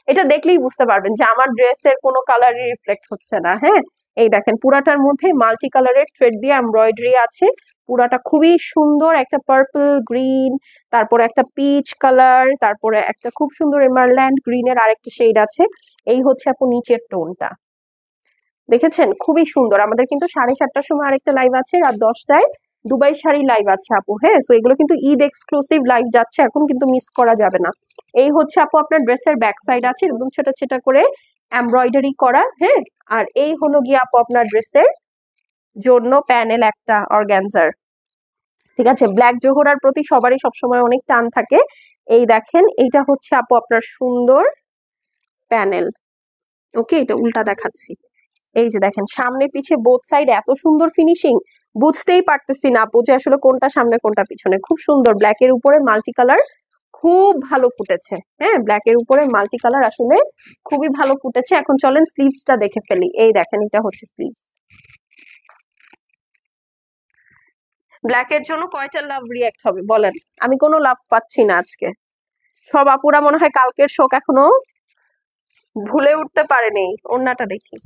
এটা দেখলেই বুঝতে পারবেন যে আমার ড্রেসের কোনো কালারই রিফ্লেক্ট হচ্ছে না, হ্যাঁ। এই দেখেন পুরাটার মধ্যে মাল্টি কালারের থ্রেড দিয়ে এমব্রয়ডারি আছে, পুরাটা খুবই সুন্দর, একটা পার্পল গ্রিন, তারপরে একটা পিচ কালার, তারপরে একটা খুব সুন্দর এমারল্যান্ড গ্রিনের আরেকটা শেড আছে। এই হচ্ছে আপু নিচের টোনটা, দেখেছেন খুবই সুন্দর। আমাদের কিন্তু 7:30টার সময় আরেকটা লাইভ আছে, রাত 10টায় দুবাই শাড়ি লাইভ আছে আপু, হ্যাঁ। সো এগুলো কিন্তু ঈদ এক্সক্লুসিভ লাইভ যাচ্ছে এখন, কিন্তু মিস করা যাবে না। এই হচ্ছে আপু আপনার ড্রেসের ব্যাক সাইড আছে এরকম ছোট ছোট করে এমব্রয়ডারি করা, হ্যাঁ। আর এই হলো গিয়ে আপু আপনার ড্রেসের জন্য প্যানেল একটা অর্গানজার, ঠিক আছে। ব্ল্যাক জোহরার প্রতি সবারই সবসময় অনেক টান থাকে। এই দেখেন এইটা হচ্ছে আপু আপনার সুন্দর প্যানেল। ওকে, এটা উল্টা দেখাচ্ছি। এই যে দেখেন সামনে পিছে বোথ সাইড এত সুন্দর ফিনিশিং, বুঝতেই পারতেছি না আপু যে আসলে কোনটা সামনে কোনটা পিছনে। খুব সুন্দর, ব্ল্যাক এর উপরে মাল্টি কালার খুব ভালো ফুটেছে, হ্যাঁ ব্ল্যাক এর উপরে মাল্টি কালার আসলে খুবই ভালো ফুটেছে। এখন চলেন স্লিভসটা দেখে ফেলি। এই দেখেন এটা হচ্ছে স্লিভস। ব্ল্যাক এর জন্য কয়টা লাভ রিয়াক্ট হবে বলেন? আমি কোনো লাভ পাচ্ছি না আজকে, সব আপুরা মনে হয় কালকের শোক এখনো ভুলে উঠতে পারেনি। ওড়নাটা দেখি,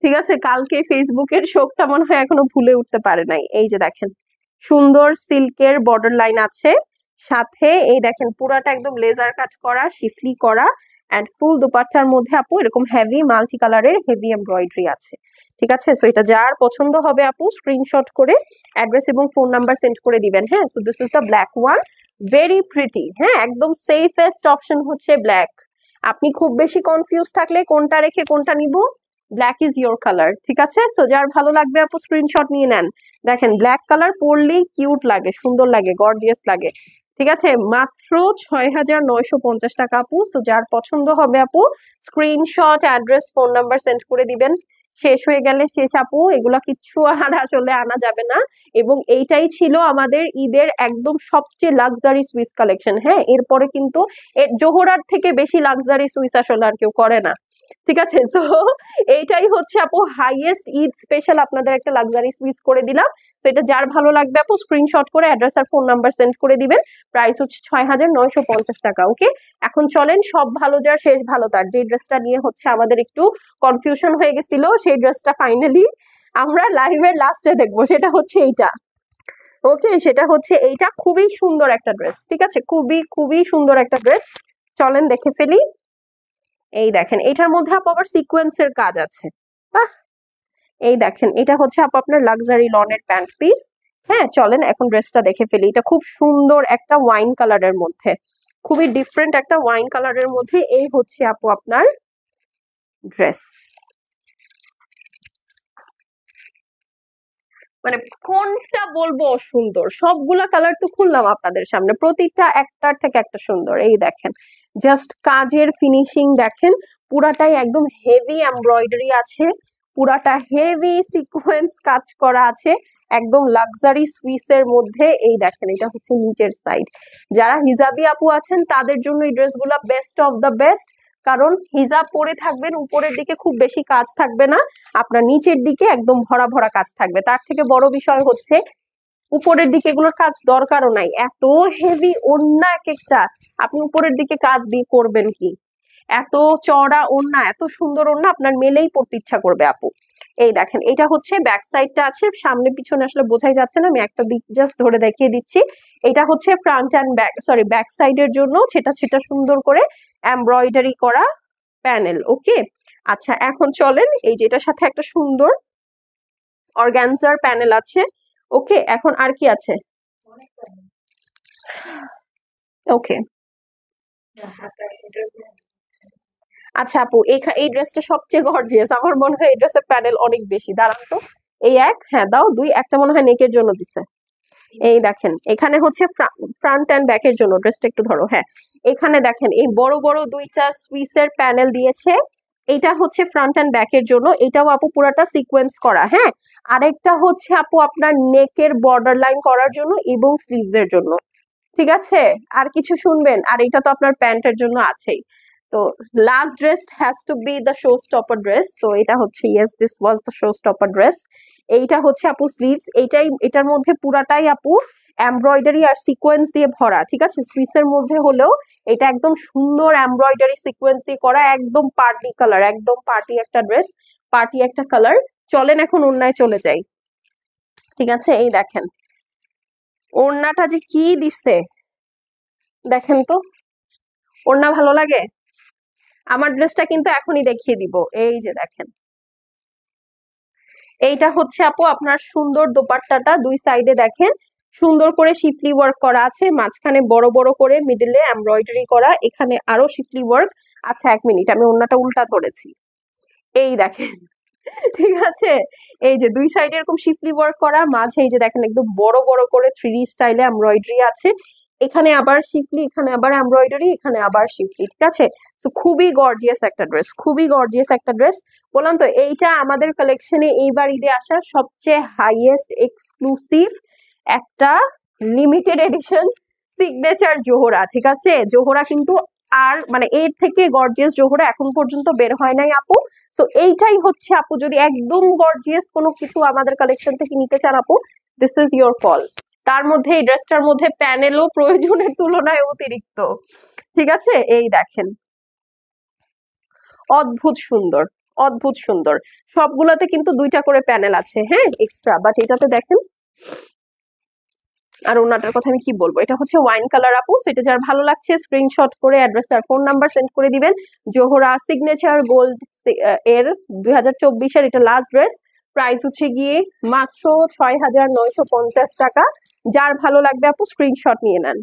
ঠিক আছে, কালকে ফেসবুকের শোকটা মনে হয় এখনো ভুলে উঠতে পারে নাই। এই যে দেখেন সুন্দর সিল্কের বর্ডার লাইন আছে, সাথে এই দেখেন পুরাটা একদম লেজার কাট করা, শিফলি করা, এন্ড ফুল দোপাট্টার মধ্যে আপু এরকম হেভি মাল্টি কালারের হেভি এমব্রয়ডারি আছে, ঠিক আছে। সো এটা যার পছন্দ হবে আপু স্ক্রিনশট করে অ্যাড্রেস এবং ফোন নাম্বার সেন্ড করে দিবেন, হ্যাঁ। So this is the black one, very pretty, হ্যাঁ একদম সেফেস্ট অপশন হচ্ছে ব্ল্যাক। আপনি খুব বেশি কনফিউজ থাকলে কোনটা রেখে কোনটা নিব, ব্ল্যাক ইজ ইয়োর কালার, ঠিক আছে। সো যার ভালো লাগবে আপু স্ক্রিনশট নিয়ে নেন। দেখেন ব্ল্যাক কালার পরলেই কিউট লাগে, সুন্দর লাগে, গর্জিয়াস লাগে, ঠিক আছে। মাত্র 6,950 টাকা আপু। সো যার পছন্দ হবে আপু screenshot, address, phone number send করে দিবেন। শেষ হয়ে গেলে শেষ আপু, এগুলা কিচ্ছু আর আসলে আনা যাবে না। এবং এইটাই ছিল আমাদের ঈদের একদম সবচেয়ে লাক্সারি সুইস কালেকশন, হ্যাঁ। এরপরে কিন্তু এর জোহরার থেকে বেশি লাক্সারি সুইস আসলে আর কেউ করে না, ঠিক আছে। সো এইটাই হচ্ছে আপু হাইয়েস্ট ঈদ স্পেশাল আপনাদের একটা লাক্সারি সুইচ করে দিলাম। তো এটা যার ভালো লাগবে আপু স্ক্রিনশট করে অ্যাড্রেস আর ফোন নাম্বার সেন্ড করে দিবেন। প্রাইস হচ্ছে 6,950 টাকা। ওকে, এখন চলেন সব ভালো যার শেষ ভালো তার, যে ড্রেসটা নিয়ে হচ্ছে আমাদের একটু কনফিউশন হয়ে গেছিল, সেই ড্রেসটা ফাইনালি আমরা লাইভের লাস্টে দেখবো, সেটা হচ্ছে এইটা। ওকে, সেটা হচ্ছে এইটা, খুবই সুন্দর একটা ড্রেস, ঠিক আছে, খুবই খুবই সুন্দর একটা ড্রেস। চলেন দেখে ফেলি। এই দেখেন এটার মধ্যে আপু আবার সিকোয়েন্সের কাজ আছে। বাহ! এই দেখেন এটা হচ্ছে আপু আপনার লাক্সারি লনের প্যান্ট পিস। হ্যাঁ, চলেন এখন ড্রেসটা দেখে ফেলি। এটা খুব সুন্দর একটা ওয়াইন কালারের মধ্যে, খুবই ডিফারেন্ট একটা ওয়াইন কালারের মধ্যে এই হচ্ছে আপু আপনার ড্রেস। মানে কোনটা বলবো সুন্দর, সবগুলা কালার তো খুললাম আপনাদের সামনে, প্রতিটা একটার থেকে একটা সুন্দর। এই দেখেন জাস্ট কাজের ফিনিশিং দেখেন, পুরাটাই একদম হেভি এমব্রয়ডারি আছে, পুরাটা হেভি সিকোয়েন্স কাজ করা আছে, একদম লাক্সারি সুইসের মধ্যে। এই দেখেন এটা হচ্ছে নিচের সাইড। যারা হিজাবি আপু আছেন তাদের জন্য এই ড্রেসগুলো বেস্ট অফ দ্য বেস্ট, কারণ হিজাব পরে থাকবেন, উপরের দিকে খুব বেশি কাজ থাকবে না, আপনার নিচের দিকে একদম ভরা ভরা কাজ থাকবে। তার থেকে বড় বিষয় হচ্ছে উপরের দিকে এগুলোর কাজ দরকারও নাই, এত হেভি ওড়না এক একটা, আপনি উপরের দিকে কাজ দিয়ে করবেন কি? এত চওড়া ওড়না, এত সুন্দর ওড়না, আপনার মেলেই পড়তে ইচ্ছা করবে আপু। এই দেখেন এটা হচ্ছে ব্যাক সাইডটা আছে, সামনে পিছনে আসলে বোঝাই যাচ্ছে না, আমি একটা দিক জাস্ট ধরে দেখিয়ে দিচ্ছি। এটা হচ্ছে front and back, sorry back সাইডের জন্য সেটা সেটা সুন্দর করে এমব্রয়ডারি করা প্যানেল। ওকে, আচ্ছা এখন চলেন, এই যে এটার সাথে একটা সুন্দর অর্গানজার প্যানেল আছে। ওকে, এখন আর কি আছে? ওকে, আচ্ছা আপু এই ড্রেসটা সবচেয়ে গর্জিয়াস, আমার মনে হয় এই ড্রেসের প্যানেল অনেক বেশি। দাঁড়ান তো, এই এক, হ্যাঁ দাও, দুই, একটা মনে হয় নেকের জন্য দিছে। এই দেখেন এখানে হচ্ছে ফ্রন্ট অ্যান্ড ব্যাকের জন্য, ড্রেসটা একটু ধরো, হ্যাঁ এখানে দেখেন এই বড় বড় দুইটা সুইসের প্যানেল দিয়েছে, এটা হচ্ছে ফ্রন্ট অ্যান্ড ব্যাকের জন্য, এটাও আপু পুরাটা সিকোয়েন্স করা। হ্যাঁ, আরেকটা হচ্ছে আপু আপনার নেকের বর্ডার লাইন করার জন্য এবং স্লিভস এর জন্য। ঠিক আছে, আর কিছু শুনবেন? আর এটা তো আপনার প্যান্টের জন্য আছেই। তো last dress has to B the show stopper dress, তো এটা হচ্ছে yes this was the show stopper dress. এইটা হচ্ছে আপু স্লিভস, এইটাই এটার মধ্যে পুরাটাই আপু এমব্রয়ডারি আর সিকোয়েন্স দিয়ে ভরা। ঠিক আছে, সুইসের মধ্যে হলেও এটা একদম সুন্দর এমব্রয়ডারি সিকোয়েন্স দিয়ে করা, একদম পার্টি কালার, একদম পার্টি একটা ড্রেস, পার্টি একটা কালার। চলেন এখন ওড়নায় চলে যাই। ঠিক আছে, এই দেখেন ওড়নাটা যে কি দিচ্ছে, দেখেন তো, ওড়না ভালো লাগে? আমার ড্রেসটা কিন্তু এখনই দেখিয়ে দিব, এই যে দেখেন এইটা হচ্ছে আপু আপনার সুন্দর দোপাট্টাটা, দুই সাইডে দেখেন সুন্দর করে শিপলি ওয়ার্ক করা আছে, মাঝখানে বড় বড় করে মিডলে এমব্রয়ডারি করা, এখানে আরো শিপলি ওয়ার্ক। আচ্ছা এক মিনিট, আমি ওড়নাটা উল্টা ধরেছি, এই দেখেন ঠিক আছে, এই যে দুই সাইডে এরকম শিপলি ওয়ার্ক করা, মাঝে এই যে দেখেন একদম বড় বড় করে 3D স্টাইলে এমব্রয়ডারি আছে, এখানে আবার শিপলি, এখানে আবার এমব্রয়ডারি, এখানে আবার শিপলি। ঠিক আছে, তো খুবই গর্জিয়াস একটা ড্রেস, খুবই গর্জিয়াস একটা ড্রেস। বললাম তো এইটা আমাদের কালেকশনে এইবার ঈদে আসার সবচেয়ে হাইয়েস্ট এক্সক্লুসিভ একটা লিমিটেড এডিশন সিগনেচার জোহরা। ঠিক আছে, জোহরা কিন্তু আর মানে এর থেকে গর্জিয়াস জোহরা এখন পর্যন্ত বের হয় নাই আপু। সো এইটাই হচ্ছে আপু, যদি একদম গর্জিয়াস কোনো কিছু আমাদের কালেকশন থেকে নিতে চান আপু, দিস ইজ ইয়োর কল। তার মধ্যে এই ড্রেসটার মধ্যে প্যানেলও প্রয়োজনের তুলনায় অতিরিক্ত। ঠিক আছে, এই দেখেন অদ্ভুত সুন্দর, অদ্ভুত সুন্দর, সবগুলোতে কিন্তু দুইটা করে প্যানেল আছে, হ্যাঁ এক্সট্রা, বাট এটাতে দেখেন। আর ওনাটার কথা আমি কি বলবো, এটা হচ্ছে ওয়াইন কালার আপু, সেটা যার ভালো লাগছে স্ক্রিনশট করে অ্যাড্রেস আর ফোন নাম্বার সেন্ড করে দিবেন। জোহরা সিগনেচার গোল্ড এর 2024-এর এটা লাস্ট ড্রেস, প্রাইস হচ্ছে গিয়ে মাত্র 6,950 টাকা। যার ভালো লাগবে আপু স্ক্রিনশট নিয়ে নেন।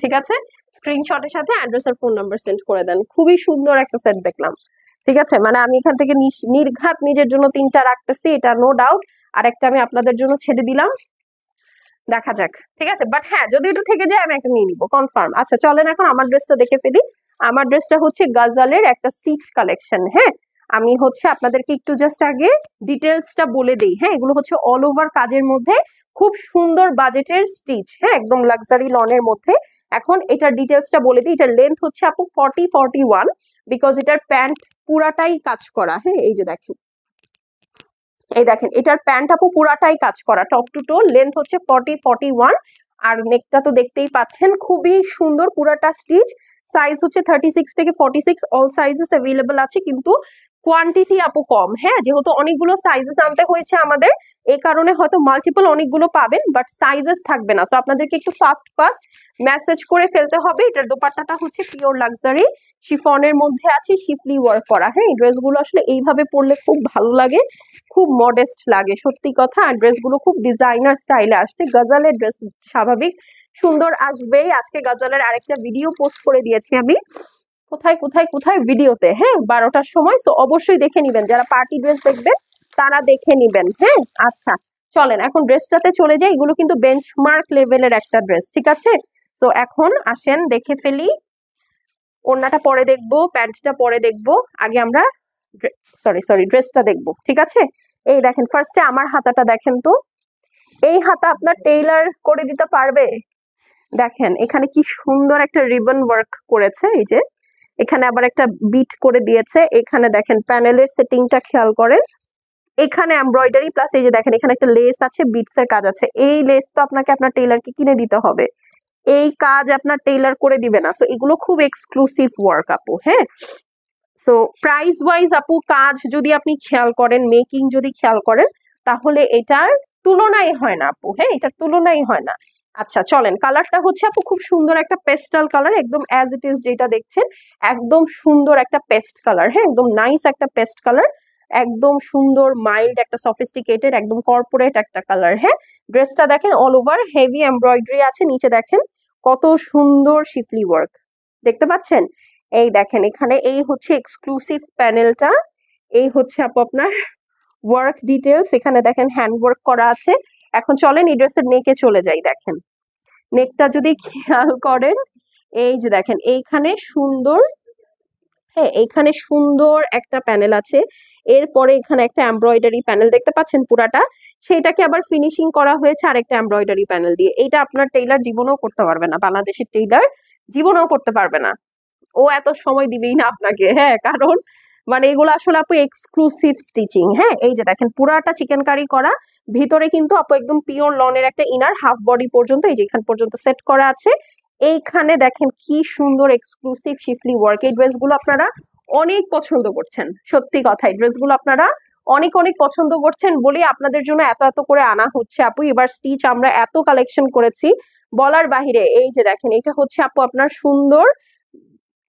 ঠিক আছে, স্ক্রিনশটের সাথে অ্যাড্রেস আর ফোন নাম্বার সেন্ড করে দেন। খুবই সুন্দর একটা সেট দেখলাম। ঠিক আছে, মানে আমি এখান থেকে নির্ঘাত নিজের জন্য 3টা রাখতেছি, এটা নো ডাউট, আর একটা আমি আপনাদের জন্য ছেড়ে দিলাম, দেখা যাক। ঠিক আছে, বাট হ্যাঁ যদি একটু থেকে যায় আমি একটা নিয়ে নিবো কনফার্ম। আচ্ছা চলেন এখন আমার ড্রেসটা দেখে ফেলি। আমার ড্রেসটা হচ্ছে গাজালের একটা স্টিচ কালেকশন। হ্যাঁ, আমি হচ্ছে আপনাদেরকে একটু জাস্ট আগে ডিটেলসটা বলে দিই। হ্যাঁ, এগুলো হচ্ছে অল ওভার কাজের মধ্যে খুব সুন্দর বাজেটের স্টিচ, হ্যাঁ একদম লাক্সারি লনের মধ্যে। এখন এটার ডিটেলসটা বলে দিই, এটার লেন্থ হচ্ছে আপু 40-41, বিকজ এটার প্যান্ট পুরাটাই কাজ করা। হ্যাঁ, এই যে দেখেন, এই দেখেন এটার প্যান্ট আপু পুরাটাই কাজ করা, টপ টু টো, লেন্থ হচ্ছে 40-41, আর নেকটা তো দেখতেই পাচ্ছেন খুবই সুন্দর, পুরাটা স্টিচ। সাইজ হচ্ছে 36 থেকে 46, অল সাইজেস অ্যাভেলেবল আছে, কিন্তু কোয়ান্টিটি আপু কম, হ্যাঁ, যেহেতু অনেকগুলো সাইজেস আনতে হয়েছে আমাদের, এই কারণে হয়তো মাল্টিপল অনেকগুলো পাবেন, বাট সাইজেস থাকবে না। তো আপনাদেরকে একটু ফাস্ট ফাস্ট মেসেজ করে ফেলতে হবে। এটার দোপাট্টাটা হচ্ছে পিওর লাক্সারি শিফনের মধ্যে আছে, শিফলি ওয়ার্ক করা। হ্যাঁ, এই ড্রেসগুলো আসলে এইভাবে পরলে খুব ভালো লাগে, খুব মডেস্ট লাগে, সত্যি কথা। আর ড্রেসগুলো খুব ডিজাইনার স্টাইলে আসছে। গজালের ড্রেস স্বাভাবিক সুন্দর আসবেই। আজকে গজালের আরেকটা ভিডিও পোস্ট করে দিয়েছি আমি, কোথায় কোথায় কোথায় ভিডিওতে, হ্যাঁ, 12টার সময়। সো অবশ্যই দেখে নিবেন, যারা পার্টি ড্রেস দেখবেন তারা দেখে নিবেন। হ্যাঁ, আচ্ছা চলেন এখন ড্রেসটাতে চলে যাই। এগুলো কিন্তু বেঞ্চমার্ক লেভেলের একটা ড্রেস, ঠিক আছে। তো এখন আসেন দেখে ফেলি। ওড়নাটা পরে দেখবো, প্যান্টটা পরে দেখবো, আগে আমরা সরি সরি ড্রেসটা দেখবো, ঠিক আছে। এই দেখেন, ফার্স্টে আমার হাতাটা দেখেন তো। এই হাতা আপনার টেইলার করে দিতে পারবে? দেখেন এখানে কি সুন্দর একটা রিবন ওয়ার্ক করেছে, এই যে এখানে আবার একটা বিট করে দিয়েছে। এখানে দেখেন প্যানেলের সেটিংটা খেয়াল করেন, এখানে এমব্রয়ডারি প্লাস এই যে দেখেন এখানে একটা লেস আছে, বিটস এর কাজ আছে। এই লেস তো আপনাকে আপনার টেইলারকে কিনে দিতে হবে, এই কাজ আপনার টেইলার করে দিবে না। সো এগুলো খুব এক্সক্লুসিভ ওয়ার্ক আপু। হ্যাঁ, সো প্রাইস ওয়াইজ আপু কাজ যদি আপনি খেয়াল করেন, মেকিং যদি খেয়াল করেন, তাহলে এটার তুলনাই হয় না আপু। হ্যাঁ, এটার তুলনাই হয় না। আচ্ছা চলেন, কালারটা হচ্ছে আপু খুব সুন্দর একটা পেস্টাল কালার, একদম অ্যাজ ইট ইজ যেটা দেখছেন, একদম সুন্দর একটা পেস্ট কালার। হ্যাঁ, একদম নাইস একটা পেস্ট কালার, একদম সুন্দর মাইল্ড একটা সফিস্টিকেটেড একদম কর্পোরেট একটা কালার। হ্যাঁ, ড্রেসটা দেখেন অল ওভার হেভি এমব্রয়ডারি আছে, নিচে দেখেন কত সুন্দর শিফলি ওয়ার্ক, দেখতে পাচ্ছেন। এই দেখেন এখানে এই হচ্ছে এক্সক্লুসিভ প্যানেলটা, এই হচ্ছে আপু আপনার ওয়ার্ক ডিটেলস। এখানে দেখেন হ্যান্ড ওয়ার্ক করা আছে। এখন চলেন এই ড্রেসের নেকে চলে যাই। দেখেন নেকটা যদি খেয়াল করেন, এই যে দেখেন এইখানে সুন্দর, হ্যাঁ এইখানে সুন্দর একটা প্যানেল আছে। এরপরে এখানে একটা এমব্রয়ডারি প্যানেল দেখতে পাচ্ছেন পুরাটা, সেটাকে আবার ফিনিশিং করা হয়েছে আরেকটা এমব্রয়ডারি প্যানেল দিয়ে। এইটা আপনার টেইলার জীবনেও করতে পারবে না, বাংলাদেশের টেইলার জীবনেও করতে পারবে না, ও এত সময় দিবেই না আপনাকে। হ্যাঁ, কারণ মানে এগুলো আসলে আপু এক্সক্লুসিভ স্টিচিং। হ্যাঁ, এই যে দেখেন পুরাটা চিকেন কারি করা, ভিতরে কিন্তু আপু একদম পিওর লনের একটা ইনার হাফ বডি পর্যন্ত, এই যে এখান পর্যন্ত সেট করা আছে। এইখানে দেখেন কি সুন্দর এক্সক্লুসিভ শিফলি ওয়ার্ক। এই ড্রেসগুলো আপনারা অনেক পছন্দ করছেন, সত্যি কথা এই ড্রেসগুলো আপনারা অনেক অনেক পছন্দ করছেন বলে আপনাদের জন্য এত এত করে আনা হচ্ছে আপু। এবার স্টিচ আমরা এত কালেকশন করেছি বলার বাহিরে। এই যে দেখেন এটা হচ্ছে আপু আপনার সুন্দর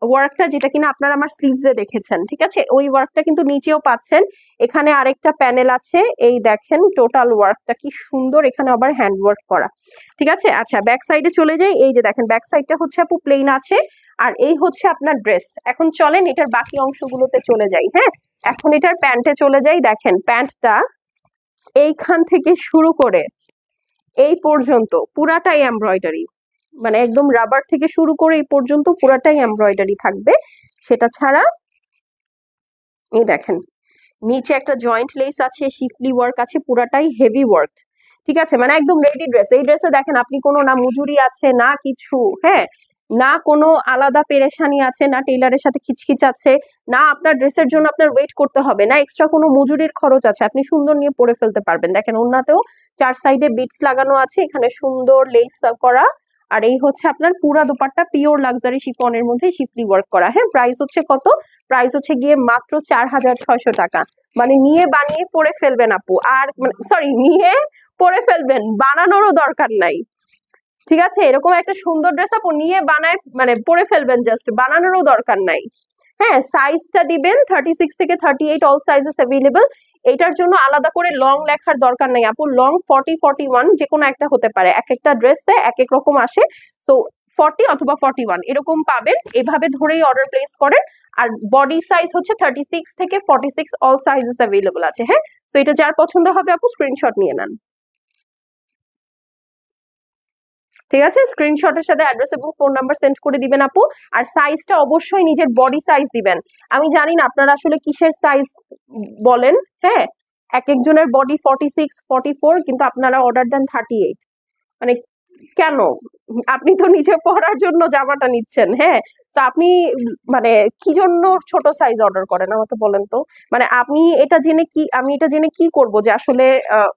ওয়ার্কটা, যেটা কিনা আপনারা আমার স্লিভসে দেখেছেন, ঠিক আছে। ওই ওয়ার্কটা কিন্তু নিচেও পাচ্ছেন। এখানে আরেকটা প্যানেল আছে, এই দেখেন টোটাল ওয়ার্কটা কি সুন্দর, এখানে আবার হ্যান্ড ওয়ার্ক করা, ঠিক আছে। আচ্ছা ব্যাক সাইডে চলে যাই। এই যে দেখেন ব্যাক সাইডটা হচ্ছে আপু প্লেন আছে, আর এই হচ্ছে আপনার ড্রেস। এখন চলেন এটার বাকি অংশগুলোতে চলে যাই। হ্যাঁ, এখন এটার প্যান্টে চলে যাই। দেখেন প্যান্টটা এইখান থেকে শুরু করে এই পর্যন্ত পুরাটাই এমব্রয়ডারি, মানে একদম রাবার থেকে শুরু করে এই পর্যন্ত পুরাটাই এমব্রয়ডারি থাকবে। সেটা ছাড়া এই দেখেন নিচে একটা জয়েন্ট লেস আছে, শিফলি ওয়ার্ক আছে, পুরাটাই হেভি ওয়ার্ক, ঠিক আছে। মানে একদম রেডি ড্রেস। এই ড্রেসে দেখেন আপনি কোনো না মজুরি আছে না কিছু, হ্যাঁ, না কোনো আলাদা পেরেশানি আছে, না টেইলারের সাথে খিচখিচ আছে, না আপনার ড্রেসের জন্য আপনার ওয়েট করতে হবে, না এক্সট্রা কোনো মজুরির খরচ আছে, আপনি সুন্দর নিয়ে পরে ফেলতে পারবেন। দেখেন ওড়নাতেও 4 সাইডে বিটস লাগানো আছে, এখানে সুন্দর লেস করা। আর এই হচ্ছে আপনার পুরা দোপাট্টা পিওর লাক্সারি শিফনের মধ্যে শিফলি ওয়ার্ক করা। হ্যাঁ, প্রাইস হচ্ছে কত? প্রাইস হচ্ছে গিয়ে মাত্র 4600 টাকা। মানে নিয়ে বানিয়ে পরে ফেলবেন আপু, আর মানে সরি নিয়ে পরে ফেলবেন, বানানোরও দরকার নাই, ঠিক আছে। এরকম একটা সুন্দর ড্রেস আপু নিয়ে বানায় মানে পরে ফেলবেন, জাস্ট বানানোরও দরকার নাই। হ্যাঁ, সাইজটা দিবেন 36 থেকে 38, অল সাইজেস অ্যাভেলেবল। এটার জন্য আলাদা করে লং লেখার দরকার নাই আপু। লং 40, 41 যে কোনো একটা হতে পারে, এক একটা ড্রেসে এক এক রকম আসে। সো 40 অথবা 41 এরকম পাবেন, এভাবে ধরেই অর্ডার প্লেস করেন। আর বডি সাইজ হচ্ছে 36 থেকে 46, অল সাইজেস অ্যাভেলেবল আছে। হ্যাঁ, সো এটা যার পছন্দ হবে আপু স্ক্রিনশট নিয়ে নেন, ঠিক আছে। স্ক্রিনশটের সাথে অ্যাড্রেস এবং ফোন নাম্বার সেন্ড করে দিবেন আপু। আর সাইজটা অবশ্যই নিজের বডি সাইজ দিবেন। আমি জানি না আপনারা আসলে কিসের সাইজ বলেন, হ্যাঁ, এক একজনের বডি 46, 44, কিন্তু আপনারা অর্ডার দেন 38। মানে কেন? আপনি তো নিজে পরার জন্য জামাটা নিচ্ছেন, হ্যাঁ, তো আপনি মানে কি জন্য ছোট সাইজ অর্ডার করেন আমাকে বলেন তো। মানে আমি এটা জেনে কি, আমি এটা জেনে কি করব যে আসলে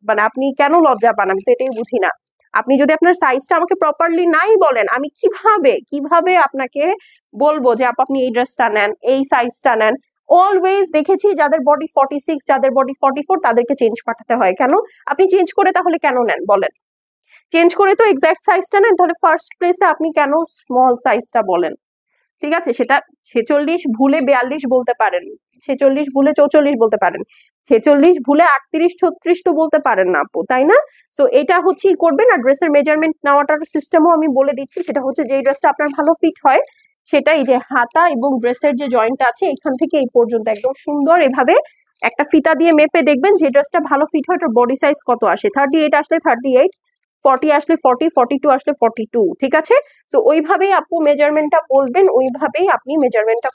মানে আপনি কেন লজ্জা পান, আমি তো এটাই বুঝি না। আপনি যদি আপনার সাইজটা আমাকে প্রপারলি নাই বলেন, আমি কিভাবে কিভাবে আপনাকে বলবো যে আপনি এই ড্রেসটা নেন, এই সাইজটা নেন। অলওয়েজ দেখেছি যাদের বডি 46, যাদের বডি 44, তাদেরকে চেঞ্জ পাঠাতে হয়। কেন? আপনি চেঞ্জ করে তাহলে কেন নেন বলেন? চেঞ্জ করে তো এক্সাক্ট সাইজটা নেন, তাহলে ফার্স্ট প্লেসে আপনি কেন স্মল সাইজটা বলেন? ঠিক আছে, সেটা 46 ভুলে 42 বলতে পারেন, 46 ভুলে 44 বলতে পারেন, 46 ভুলে 38 36 তো বলতে পারেন না আপু, তাই না? সো এটা হচ্ছে কি করবেন, আর ড্রেসের মেজারমেন্ট নেওয়াটার সিস্টেমও আমি বলে দিচ্ছি। সেটা হচ্ছে যে ড্রেসটা আপনার ভালো ফিট হয়, সেটাই যে হাতা এবং ড্রেসের যে জয়েন্ট আছে এখান থেকে এই পর্যন্ত একদম সুন্দর এভাবে একটা ফিতা দিয়ে মেপে দেখবেন যে ড্রেসটা ভালো ফিট হয়, ওটার বডি সাইজ কত আসে। 38 আসলে 38, 40 আসলে 40, 42 আসলে 42, ঠিক আছে? তো ওইভাবেই আপু মেজারমেন্টটা বলবেন, ওইভাবেই আপনি মেজারমেন্টটা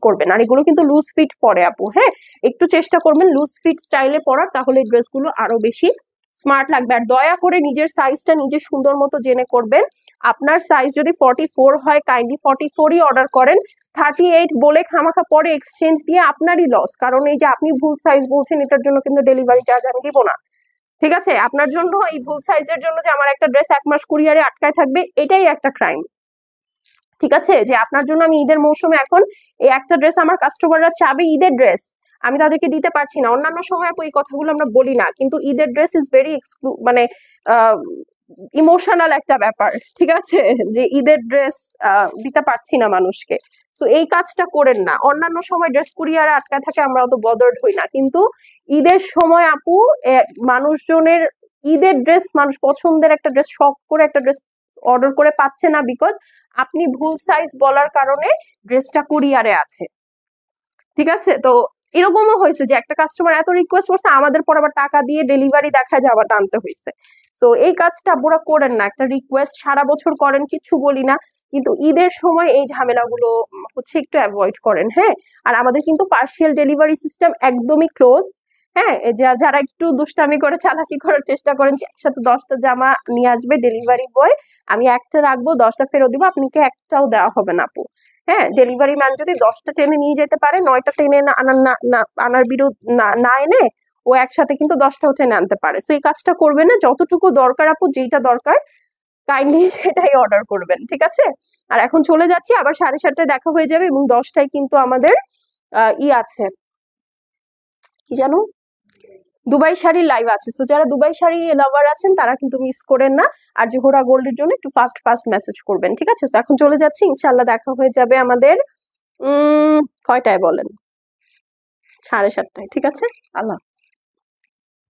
করবেন। আর এগুলো কিন্তু লুজ ফিট পরে আপু, হ্যাঁ, একটু চেষ্টা করবেন লুজ ফিট স্টাইলে পরার, তাহলে ড্রেসগুলো আরো বেশি স্মার্ট লাগবে। আর দয়া করে নিজের সাইজটা নিজে সুন্দর মতো জেনে করবেন। আপনার সাইজ যদি 44 হয়, কাইন্ডলি 44ই অর্ডার করেন। 38 বলে খামাখা পরে এক্সচেঞ্জ দিয়ে আপনারই লস, কারণ এই যে আপনি ভুল সাইজ বলছেন, এটার জন্য কিন্তু ডেলিভারি চার্জ আমি দিব না। ঠিক আছে, আপনার জন্য এই ভুল সাইজের জন্য যে আমার একটা ড্রেস 1 মাস কুরিয়ারে আটকায় থাকবে, এটাই একটা ক্রাইম। ঠিক আছে, যে আপনার জন্য আমি ঈদের মৌসুমে এখন এই একটা ড্রেস আমার কাস্টমাররা চাবে, ঈদের ড্রেস আমি তাদেরকে দিতে পারছি না। অন্যান্য সময় আপু এই কথাগুলো আমরা বলি না, কিন্তু ঈদের ড্রেস ইজ ভেরি মানে ইমোশনাল একটা ব্যাপার। ঠিক আছে, যে ঈদের ড্রেস দিতে পারছি না মানুষকে, তো এই কাজটা করেন না। অন্যান্য সময় ড্রেস কুরিয়ারে আটকায় থাকে, আমরা অত বদার্ড হই না, কিন্তু ঈদের সময় আপু মানুষজনের ঈদের ড্রেস, মানুষ পছন্দের একটা ড্রেস, শখ করে একটা ড্রেস অর্ডার করে পাচ্ছে না, বিকজ আপনি ভুল সাইজ বলার কারণে ড্রেসটা কুরিয়ারে আছে। ঠিক আছে, তো এরকমও হয়েছে যে একটা কাস্টমার এত রিকোয়েস্ট করছে, আমাদের পর আবার টাকা দিয়ে ডেলিভারি দেখায় যে আবার টানতে হয়েছে। তো এই কাজটা বুড়া করেন না। একটা রিকোয়েস্ট সারা বছর করেন, কিছু বলি না, কিন্তু ঈদের সময় এই ঝামেলাগুলো হচ্ছে একটু অ্যাভয়েড করেন, হ্যাঁ। আর আমাদের কিন্তু পার্সিয়াল ডেলিভারি সিস্টেম একদমই ক্লোজ, হ্যাঁ। যারা একটু দুষ্টামি করে চালাকি করার চেষ্টা করেন যে একসাথে 10টা জামা নিয়ে আসবে ডেলিভারি বয়, আমি একটা রাখবো 10টা ফেরত দিব, আপনাকে একটাও দেওয়া হবে না আপু। হ্যাঁ, ডেলিভারি ম্যান যদি 10টা টেনে নিয়ে যেতে পারে, 9টা টেনে আনার বিরোধ না এনে ও একসাথে কিন্তু 10টাও টেনে আনতে পারে। তো এই কাজটা করবে না, যতটুকু দরকার আপু, যেটা দরকার কাইন্ডলি সেটাই অর্ডার করবেন, ঠিক আছে? আর এখন চলে যাচ্ছি, আবার 7:30টায় দেখা হয়ে যাবে, এবং 10টায় কিন্তু আমাদের আছে, কি জানো, দুবাই শাড়ির লাইভ আছে। তো যারা দুবাই শাড়ি লাভার আছেন তারা কিন্তু মিস করেন না। আর জোহরা গোল্ডের জন্য একটু ফাস্ট ফাস্ট মেসেজ করবেন, ঠিক আছে? তো এখন চলে যাচ্ছি, ইনশাল্লাহ দেখা হয়ে যাবে আমাদের কয়টায় বলেন? 7:30টায়, ঠিক আছে? আল্লাহ।